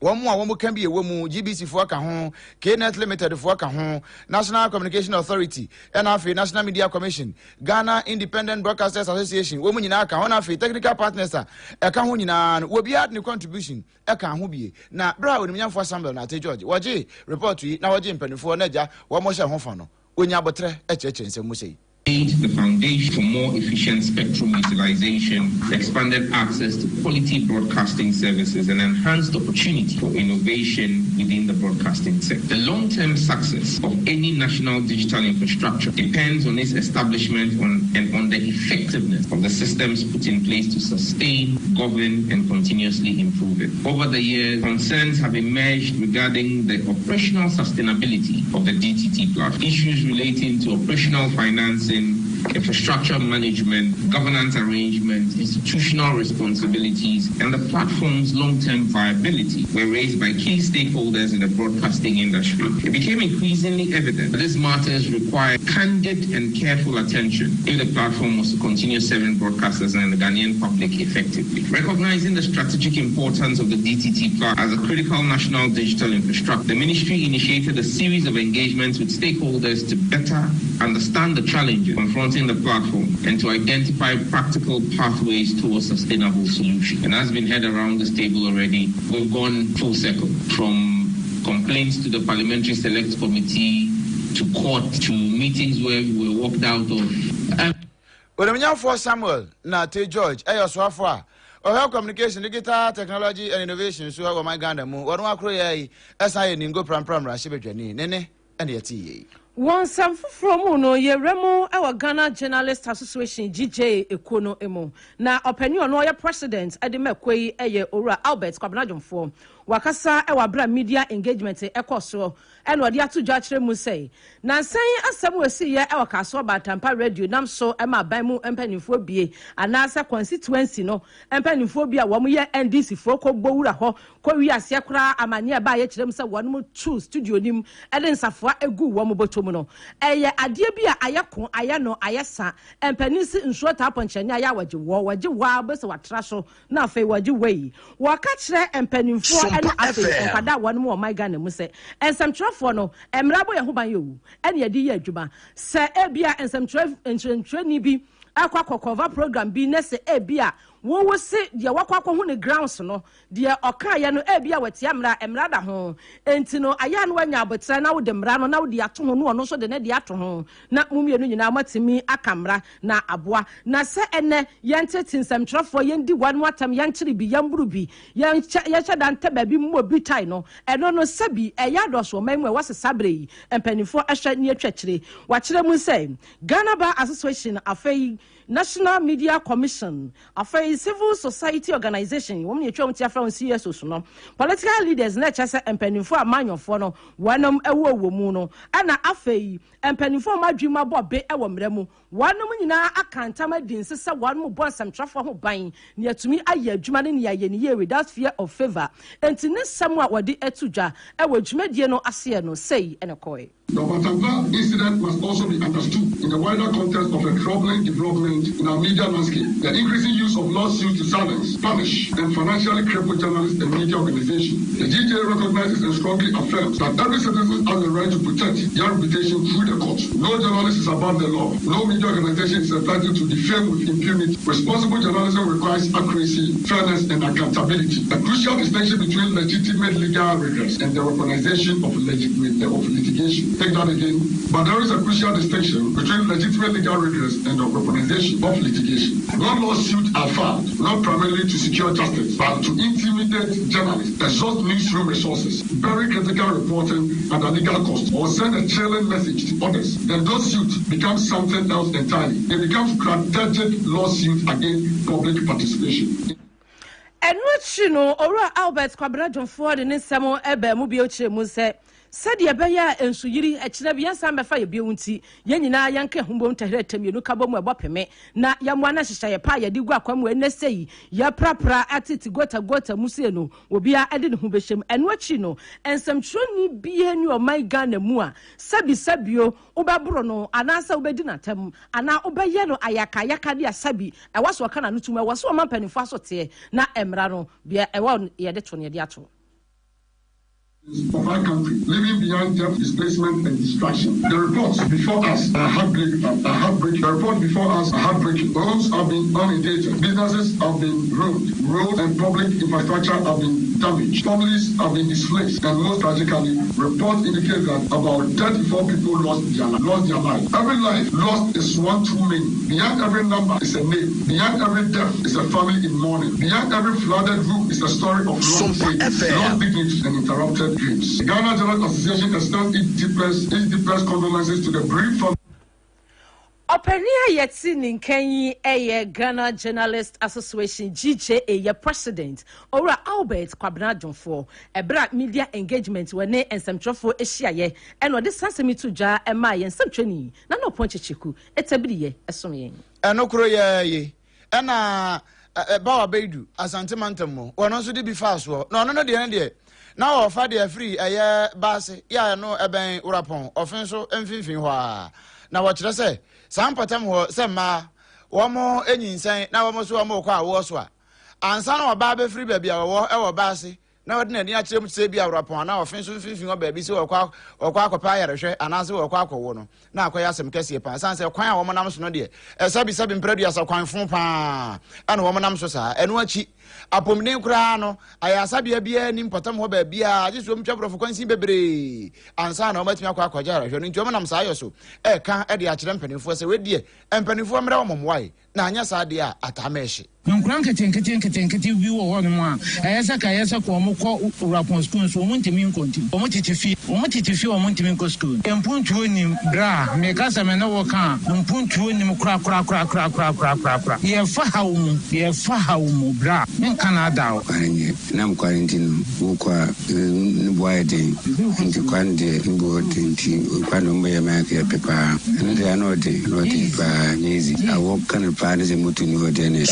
womu kan bi ewemu GBC fo aka ho KNet Limited fo aka ho National Communication Authority NFA National Media Commission Ghana Independent Broadcasters Association womu nyina aka ho na afi technical partners aka ho nyina wo bia ne contribution aka ho bie na bra onimnyafo Samuel na Ate George waje report yi na waje mpanifo na ja wo mo hye ho fa no onya botre echeche nsem mu sei the foundation for more efficient spectrum utilization, expanded access to quality broadcasting services, and enhanced opportunity for innovation within the broadcasting sector. The long-term success of any national digital infrastructure depends on its establishment and on the effectiveness of the systems put in place to sustain, govern, and continuously improve it. Over the years, concerns have emerged regarding the operational sustainability of the DTT platform, issues relating to operational financing, infrastructure management, governance arrangements, institutional responsibilities, and the platform's long-term viability were raised by key stakeholders in the broadcasting industry. It became increasingly evident that these matters require candid and careful attention if the platform was to continue serving broadcasters and the Ghanaian public effectively. Recognizing the strategic importance of the DTT platform as a critical national digital infrastructure, the ministry initiated a series of engagements with stakeholders to better understand the challenges confronting the platform and to identify practical pathways towards sustainable solutions. And as been heard around this table already, we've gone full circle from complaints to the Parliamentary Select Committee to court to meetings where we were walked out of. For Samuel na Ate George Swafwa Oil Communication, Digital Technology and Innovation, so my Ghana, one more croy, as I ningo pram shibajani, nene, and yet. One some from no ye remo our Ghana Journalist Association GJ Ekono Emo. Na opinion on your president Edimekwe eye Ora Albert Kwabena form. Wakasa ewa bra media engagement ekoso and wadi atu judge mu say. Na say asem we see ye ewa kaso ba Tampa radio nam so ema ban mu empanifo bie anasa constituency no empanifo bia wo mu ye NDC fo ko bowura ho ko wi ase kra amane ba ye kirem say won mu true studio nim eden safoa egu wo mu botom no eye ade bia ayeko ayano ayesa empanisi nsuo ta ponchene aya waje wo bese watra so na afei waje wei waka kire empanifo and afei kwada won mu o my Ghana mu se ensamtrofo no emrabo ye ho ban yo ene ye di ye adwuma se ebia ensamtrofo ni bi akwa cover program bi na se ebia wo se de wakwa ho ne grounds no de oka ye no ebia watia emra da ho enti no aya no wanya abotra na wo de mra no na wo de ato ho no ono so de ne de ato ho na mumienu nyina matimi akamra na aboa na se ene yenteti nsamtrofo yendi wan watam yankiri bi yamburu bi ye cheda nte ba bi mo bi tai no eno no sabi eya doso manmu wase sabre empanifo ehwe ne atwakire wakire mu say Ghana Bar Association afei National Media Commission, afei civil society organization, women you try to from CSO no. Political leaders na chase empanifo amanyofo no, wanom ewo wo no. Ana afei empanifo madwuma bo be ewo mremu. Wanom nyina akanta madin sese wanom bo samtrafo ho ban, ne atumi aye adwuma ne aye ne without fear of favor. Enti ne samu a wode etudwa ewo dwumadie no ase no say enekoi. The Batanga incident must also be understood in the wider context of a troubling development in our media landscape. The increasing use of lawsuits to silence, punish, and financially cripple journalists and media organizations. The GJ recognizes and strongly affirms that every citizen has the right to protect their reputation through the court. No journalist is above the law. No media organization is entitled to defame with impunity. Responsible journalism requires accuracy, fairness, and accountability. A crucial distinction between legitimate legal redress and the weaponization of litigation. Take that again. But there is a crucial distinction between legitimate legal redress and the weaponization of litigation. No lawsuits are filed not primarily to secure justice, but to intimidate journalists, exhaust newsroom resources, bury critical reporting at a legal cost, or send a chilling message to others. Then those suits become something else entirely. They become strategic lawsuits against public participation. And what you know, Ora Albert Kwabena Ford in Samo Ebe Mubioche Muse. Said ye beya ensu yiri ekire bia sam befa ye biunti ye nyina yanke humbom tahrete mienu kabom ebopeme na yamwana hihya ye pa ye digu akwam enesei ye prapra atiti gota musie no obia ede ne ho behyem eno achi no ensamtroni bia ni o my Ghana mu a sabio obabro no anasa obedi natam ana obeye no ayaka dia sabi ewaso kana no tuma ewaso mampanifo asote na emra no bia ewa ye de to ne de ato of our country, living beyond death, displacement, and destruction. The reports before us are heartbreaking. The reports before us are heartbreaking. Homes have been inundated. Businesses have been ruined. Roads and public infrastructure have been damaged. Families have been displaced. And most tragically, reports indicate that about 34 people lost their life. Every life lost is one too many. Beyond every number is a name. Beyond every death is a family in mourning. Beyond every flooded roof is a story of lost faith, lost dignity, and interrupted dreams. The Ghana Journalists Association extends its deepest condolences to the bereaved family. Openia yeti ninkenyi eye Ghana Journalist Association GJA ye president Ora Albert Kwabena Jonfo ebra media engagement wene ensamtrofo ehia ye eno de sansemi tudwa ema ye ensamtweni na no ponchechiku etabiriye esomye enokro ye ena bawa beidu asante mantamo wono so de bi faso no de na o fa de free eye base ya no eben urapon ofenso emfinfin ho a na wo kire se sampatam ho se ma wo mo enyinsan na wo mo so wo mo kwa awo so a ansa na oba be free ba bia wo e wo base na wo de na dia kire mu se bia urapon na ofenso emfinfin ho ba bi se wo kwa akopa yarehwe anase wo kwa akowo no na akoya asem kase pa sanse kwan a wo mo nam so no de sabi mpredu asa kwan fun pa ana wo mo nam so sa eno achi apomne kura no ayasa bia ni mpatam ho ba bia je so mtwa brofo kwansi bebre ansa na o matimi akwa akwaja rahwe no nti o manam sa ayo so ka e de a kire mpanifo se wedie mpanifo mra omomwae na anya sa de a atamehye nkran kete bi wo ho no mu a ayasa ka ayasa ko mo ko rapon school so mo ntimi nkonti o mo tete fi o mo ntimi nko school empuntuo ni bra me ka sa me na wo kan empuntuo ni kura ye fa hawo mu bra men Canada o kwanye nam quarantine wo kwa ni boy de nti kwande mbo tinti kwando mbo ya ma ke pepa nde ano de pa nyezi awo kan pa ne mutu ni ho de ne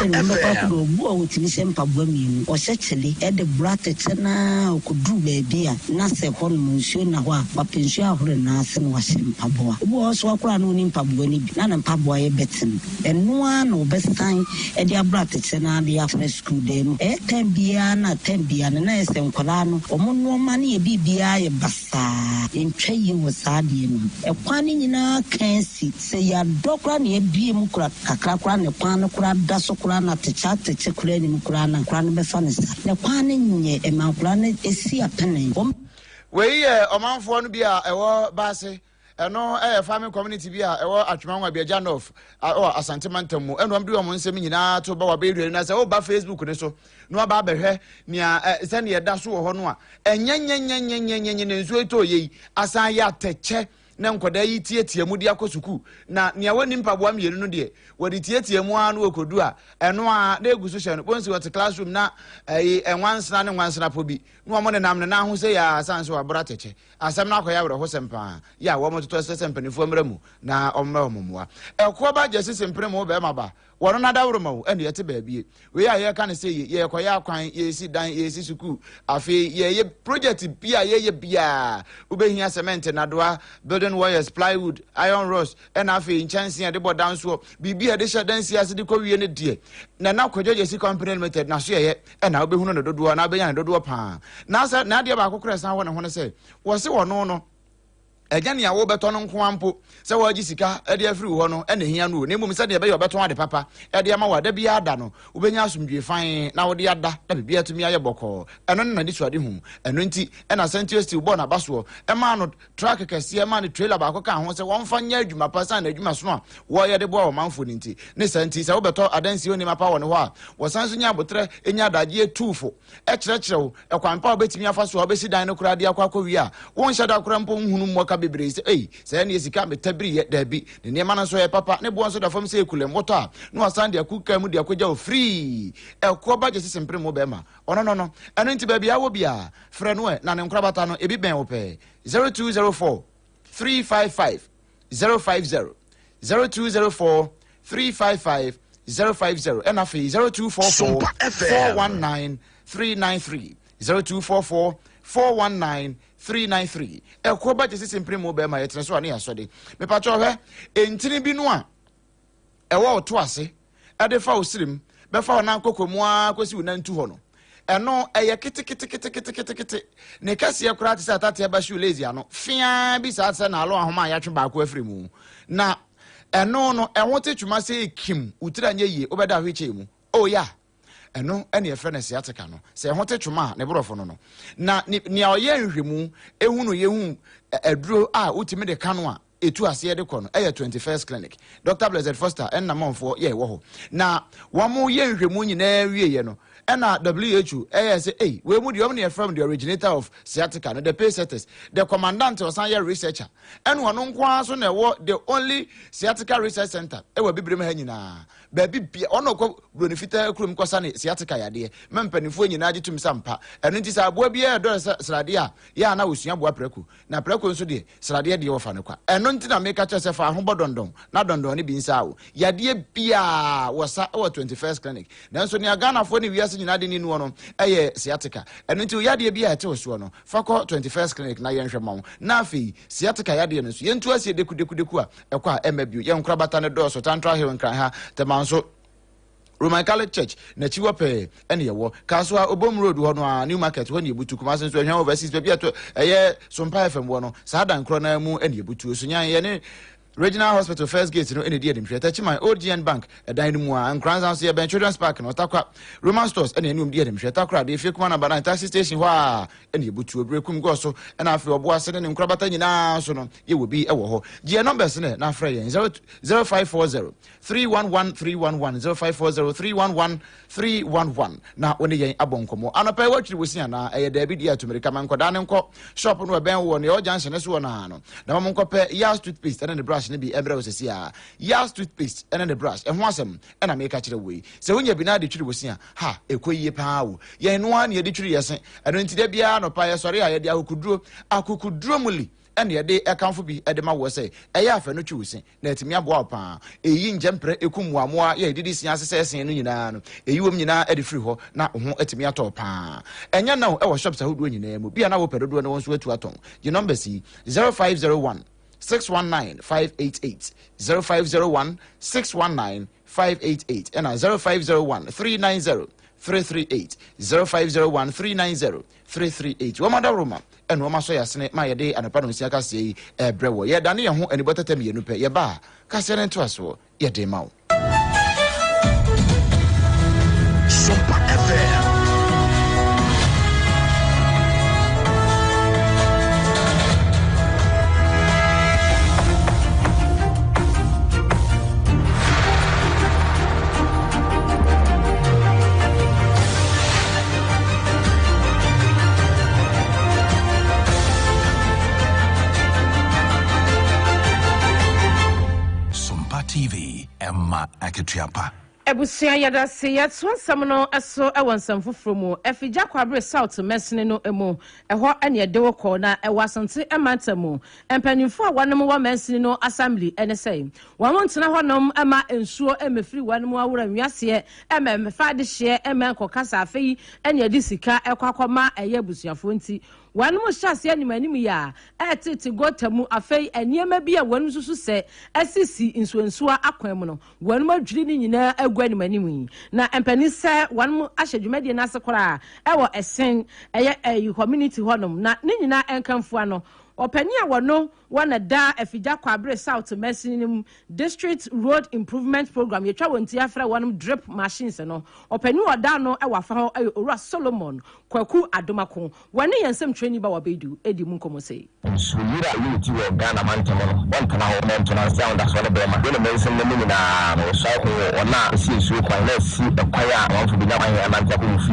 no bo wutini sempa bwami o sechele e de brate tena o kudu baby a na se hon munsuo na ho a papensuo ahore na ase no sempa bo a bo so akura no ni mpabo ni bi na mpabo ye betin eno a no bestan e de brate tena de afre school de no e tembia na na ese nkola no o mo no ma na ye bibia ye basa entwe ye wo saade no e kwani nyina kansi se ya dokra na ye bie mu kura kakra ne kwan no kura da so kura na techa kura ni kura na be fa ne sa ne kwan nye e man kura na esi apene we omanfo no bia ewo base eno farming community bia ewo atwemanwa bia janof asante mantam mu eno amde wo nsem nyina to ba wa be na se wo ba Facebook ne so no ba behwe nia se ne da so wo ho no a enyenyenyenyenyenyenye ne nso eto yi asan ya teche na nkoda yi tietie mu dia kosuku na nia wani mpaboa mienu no de wadi tietie mu anu okodu a eno a na egusu hye no bonsi what classroom na enwansana ne nwansana pobi no mo ne nam ne na ho se ya asanse wa bra teche asem na akoya wre ho sempa ya wo mo toto se mpanifo mramu na omra ommoa ekwo ba je se mpre mu be ma ba wono na dawro ma wo ene yete baabie we ya ye ka ne se ye koya akwan ye si dan ye si suku afi ye project bia ye bia ubehia cement na doa building wires plywood iron rods and afi chance de bodan so bibia de shadansi ase de ko wie ne die na kwadjo si company limited na so ye na obehunu no dodo na obenya no dodo pa na sa na de ba kokora san wo ne ho ne se wo se wono no ejani ya wo beto no nko ampo se wo agi sika e de afiri wo no e na hia no ne mum se de be yo beto ade papa e de ma wa da bia ada no ubenya asumdwe fan na wo de ada da bibia tumi aye boko eno na di suade hum eno nti e na sentio steel bo na baso e ma no truck kese e ma no trailer ba ko ka ho se won fa nya adwuma pasa na adwuma so a wo ye de bo wo manfo ni nti ne senti se wo beto adansi oni mapa wo ne ho a wo sanso nya botre enya daje tufo e kirekirewo e kwampa obetimi afa so obesi dan no kura de akwa wi a won shada kura mpo hunu mo bebre se se na esika metabiri ye dabi ne ne ma so ye papa ne bo so da fam se ekulem woto a no asan de akuka mu de akogya o free ekwo ba je sempre mo be ma ono no eno nti ba bia wo bia frɛ no na ne nkrabata no ebi ben wo pe 0204 355 050 0204 355 050 and afi 0244 419 393 0244 419 393 ekwo ba jesi simpre mo be ma yetre so ane asode me pa cho hwe entini bi no a ewo oto ase ade fa osirim be fa na kokomu a kosi unantu ho no eno eye kete ne kase akura te satate ba shu lazy ano fia bi sa na alo ahoma ya twe ba ko afiri mu na eno no ewo te twuma se ekim utira nya yie obeda hweche mu oh ya eno ene efrene se ateka no se ho te twuma ne borofo no na ni oye nhwemu ehunu yehu aduro a utimi de kanu a etu ase de kono 21st clinic Dr. Blessed Foster en na monfo ye wo ho na wo mo ye nhwemu nyina wie ye no ena WHO say we mu de omni from the originator of sciatica no the pacesetters the commandant or science researcher en wono nko so na wo the only sciatica research center e wa bibrem ha nyina ba bibia ono ko bronifita krum kosa ne sciatica yade mempanifo nyina agitum sampa eno nti sa aboa bia do srade a ya na osua boa preku na preku nso de srade de wo fa ne kwa eno nti na meka chese fa ho bodondon na dondon ne bi nsa wo yade bia wo sa 21st clinic na nso ne Ghana fo ne wiase nyina de ni no no sciatica eno nti yade bia ete so no fa ko 21st clinic na yenhwe ma na afi sciatica yade no so yentu asie deku a ekwa emabio yenkrabata ne do so tantra he nkran ha temanso Roman Catholic Church na chiwo pe ene yewo kaso a Obom Road ho no a New Market ho ne ebutu kuma senso ehwan overseas be bia to Sompa FM wo no sa dan kro na mu ene ebutu so nyan ye ne Regional Hospital First Gate no any dear dem hwe tachi my OGN Bank edan no mu a nkranza so ye ben Children's Park no takwa Roman Stores ene enum dear dem hwe takra de fie kuma na bana taxi station ho a ene ebutu obrekum go so ena afi obo ase ne nkrabata nyina so no ye wobi e wo ho gie numbers ne na afra ye 0540 311 311 0540 311 311 na one yen abonkomo anopa watchiri wosia na eye da bi dia tumerika mankoda ne nko shop no ben wo ne o junction ne so na no na mamo nkope Yas toothpaste and the brush ne bi ebre osesi a Yas toothpaste and the brush e ho asem e na me ka kire we se wonya bi na de twiri wosia ha ekoyie pa wo ye no an ye de twiri yesen eno ntide bia no pa ye sori a ye de akukuduro muli and ye de akamfo bi e de ma wo se eye afa no twusin na etimi aboa pa eyi njempre ekumwamoa ye didi sia sesesen no nyina no eyi wom nyina e de free ho na ho etimi ato pa enya na e wo shops ahodo nyina mu bia na wo pedodo no wonso atu aton ye number si 0501 619 588 0501 619 588 and 0501 390 338 0501 390 338 Wamada Roma and Wama so yasne my day and a pardon siaka say brewo ye dani ho any better tem ye nupe ye ba kasene to aso ye de mau Sompa FM. TV Emma Aketiapa. Ebusia yada se yatso nsam no eso ewonsam foforo mu efija kwabre south mesne no emu eho ene de woko na ewasante emantamu empanifo a wanom wa mesne no assembly ene sei wamontena honom ema ensuo emefiri wanom awura nwiase ememfa de hye emenko kasa afei ene de sika ekwakoma eye busuafo nti wanom hyase animanim ya etete gotamu afei eniema bi a wanum susu se asisi nsuansuwa akwam no wanom adwiri ni nyina agwanimanim na empani se wanom ahyadwumade na asekora ewo esen eye community honom na ne nyina enkamfo ano opani a wono wana da efija kwabre south mesnim district road improvement program ye twa wonti afra wanum drip machines no opani oda no ewafa ho owura Solomon kwaku adomako wane yensem training ba wabedu edi mu nkomo sei suyira luti wo Ghana mantamo no wontana ho mentona sound aso le bema de me nsem ne nyina no so ko ona si su kwan na si ekwan a wonfo bi na kwan ya mantako mu fi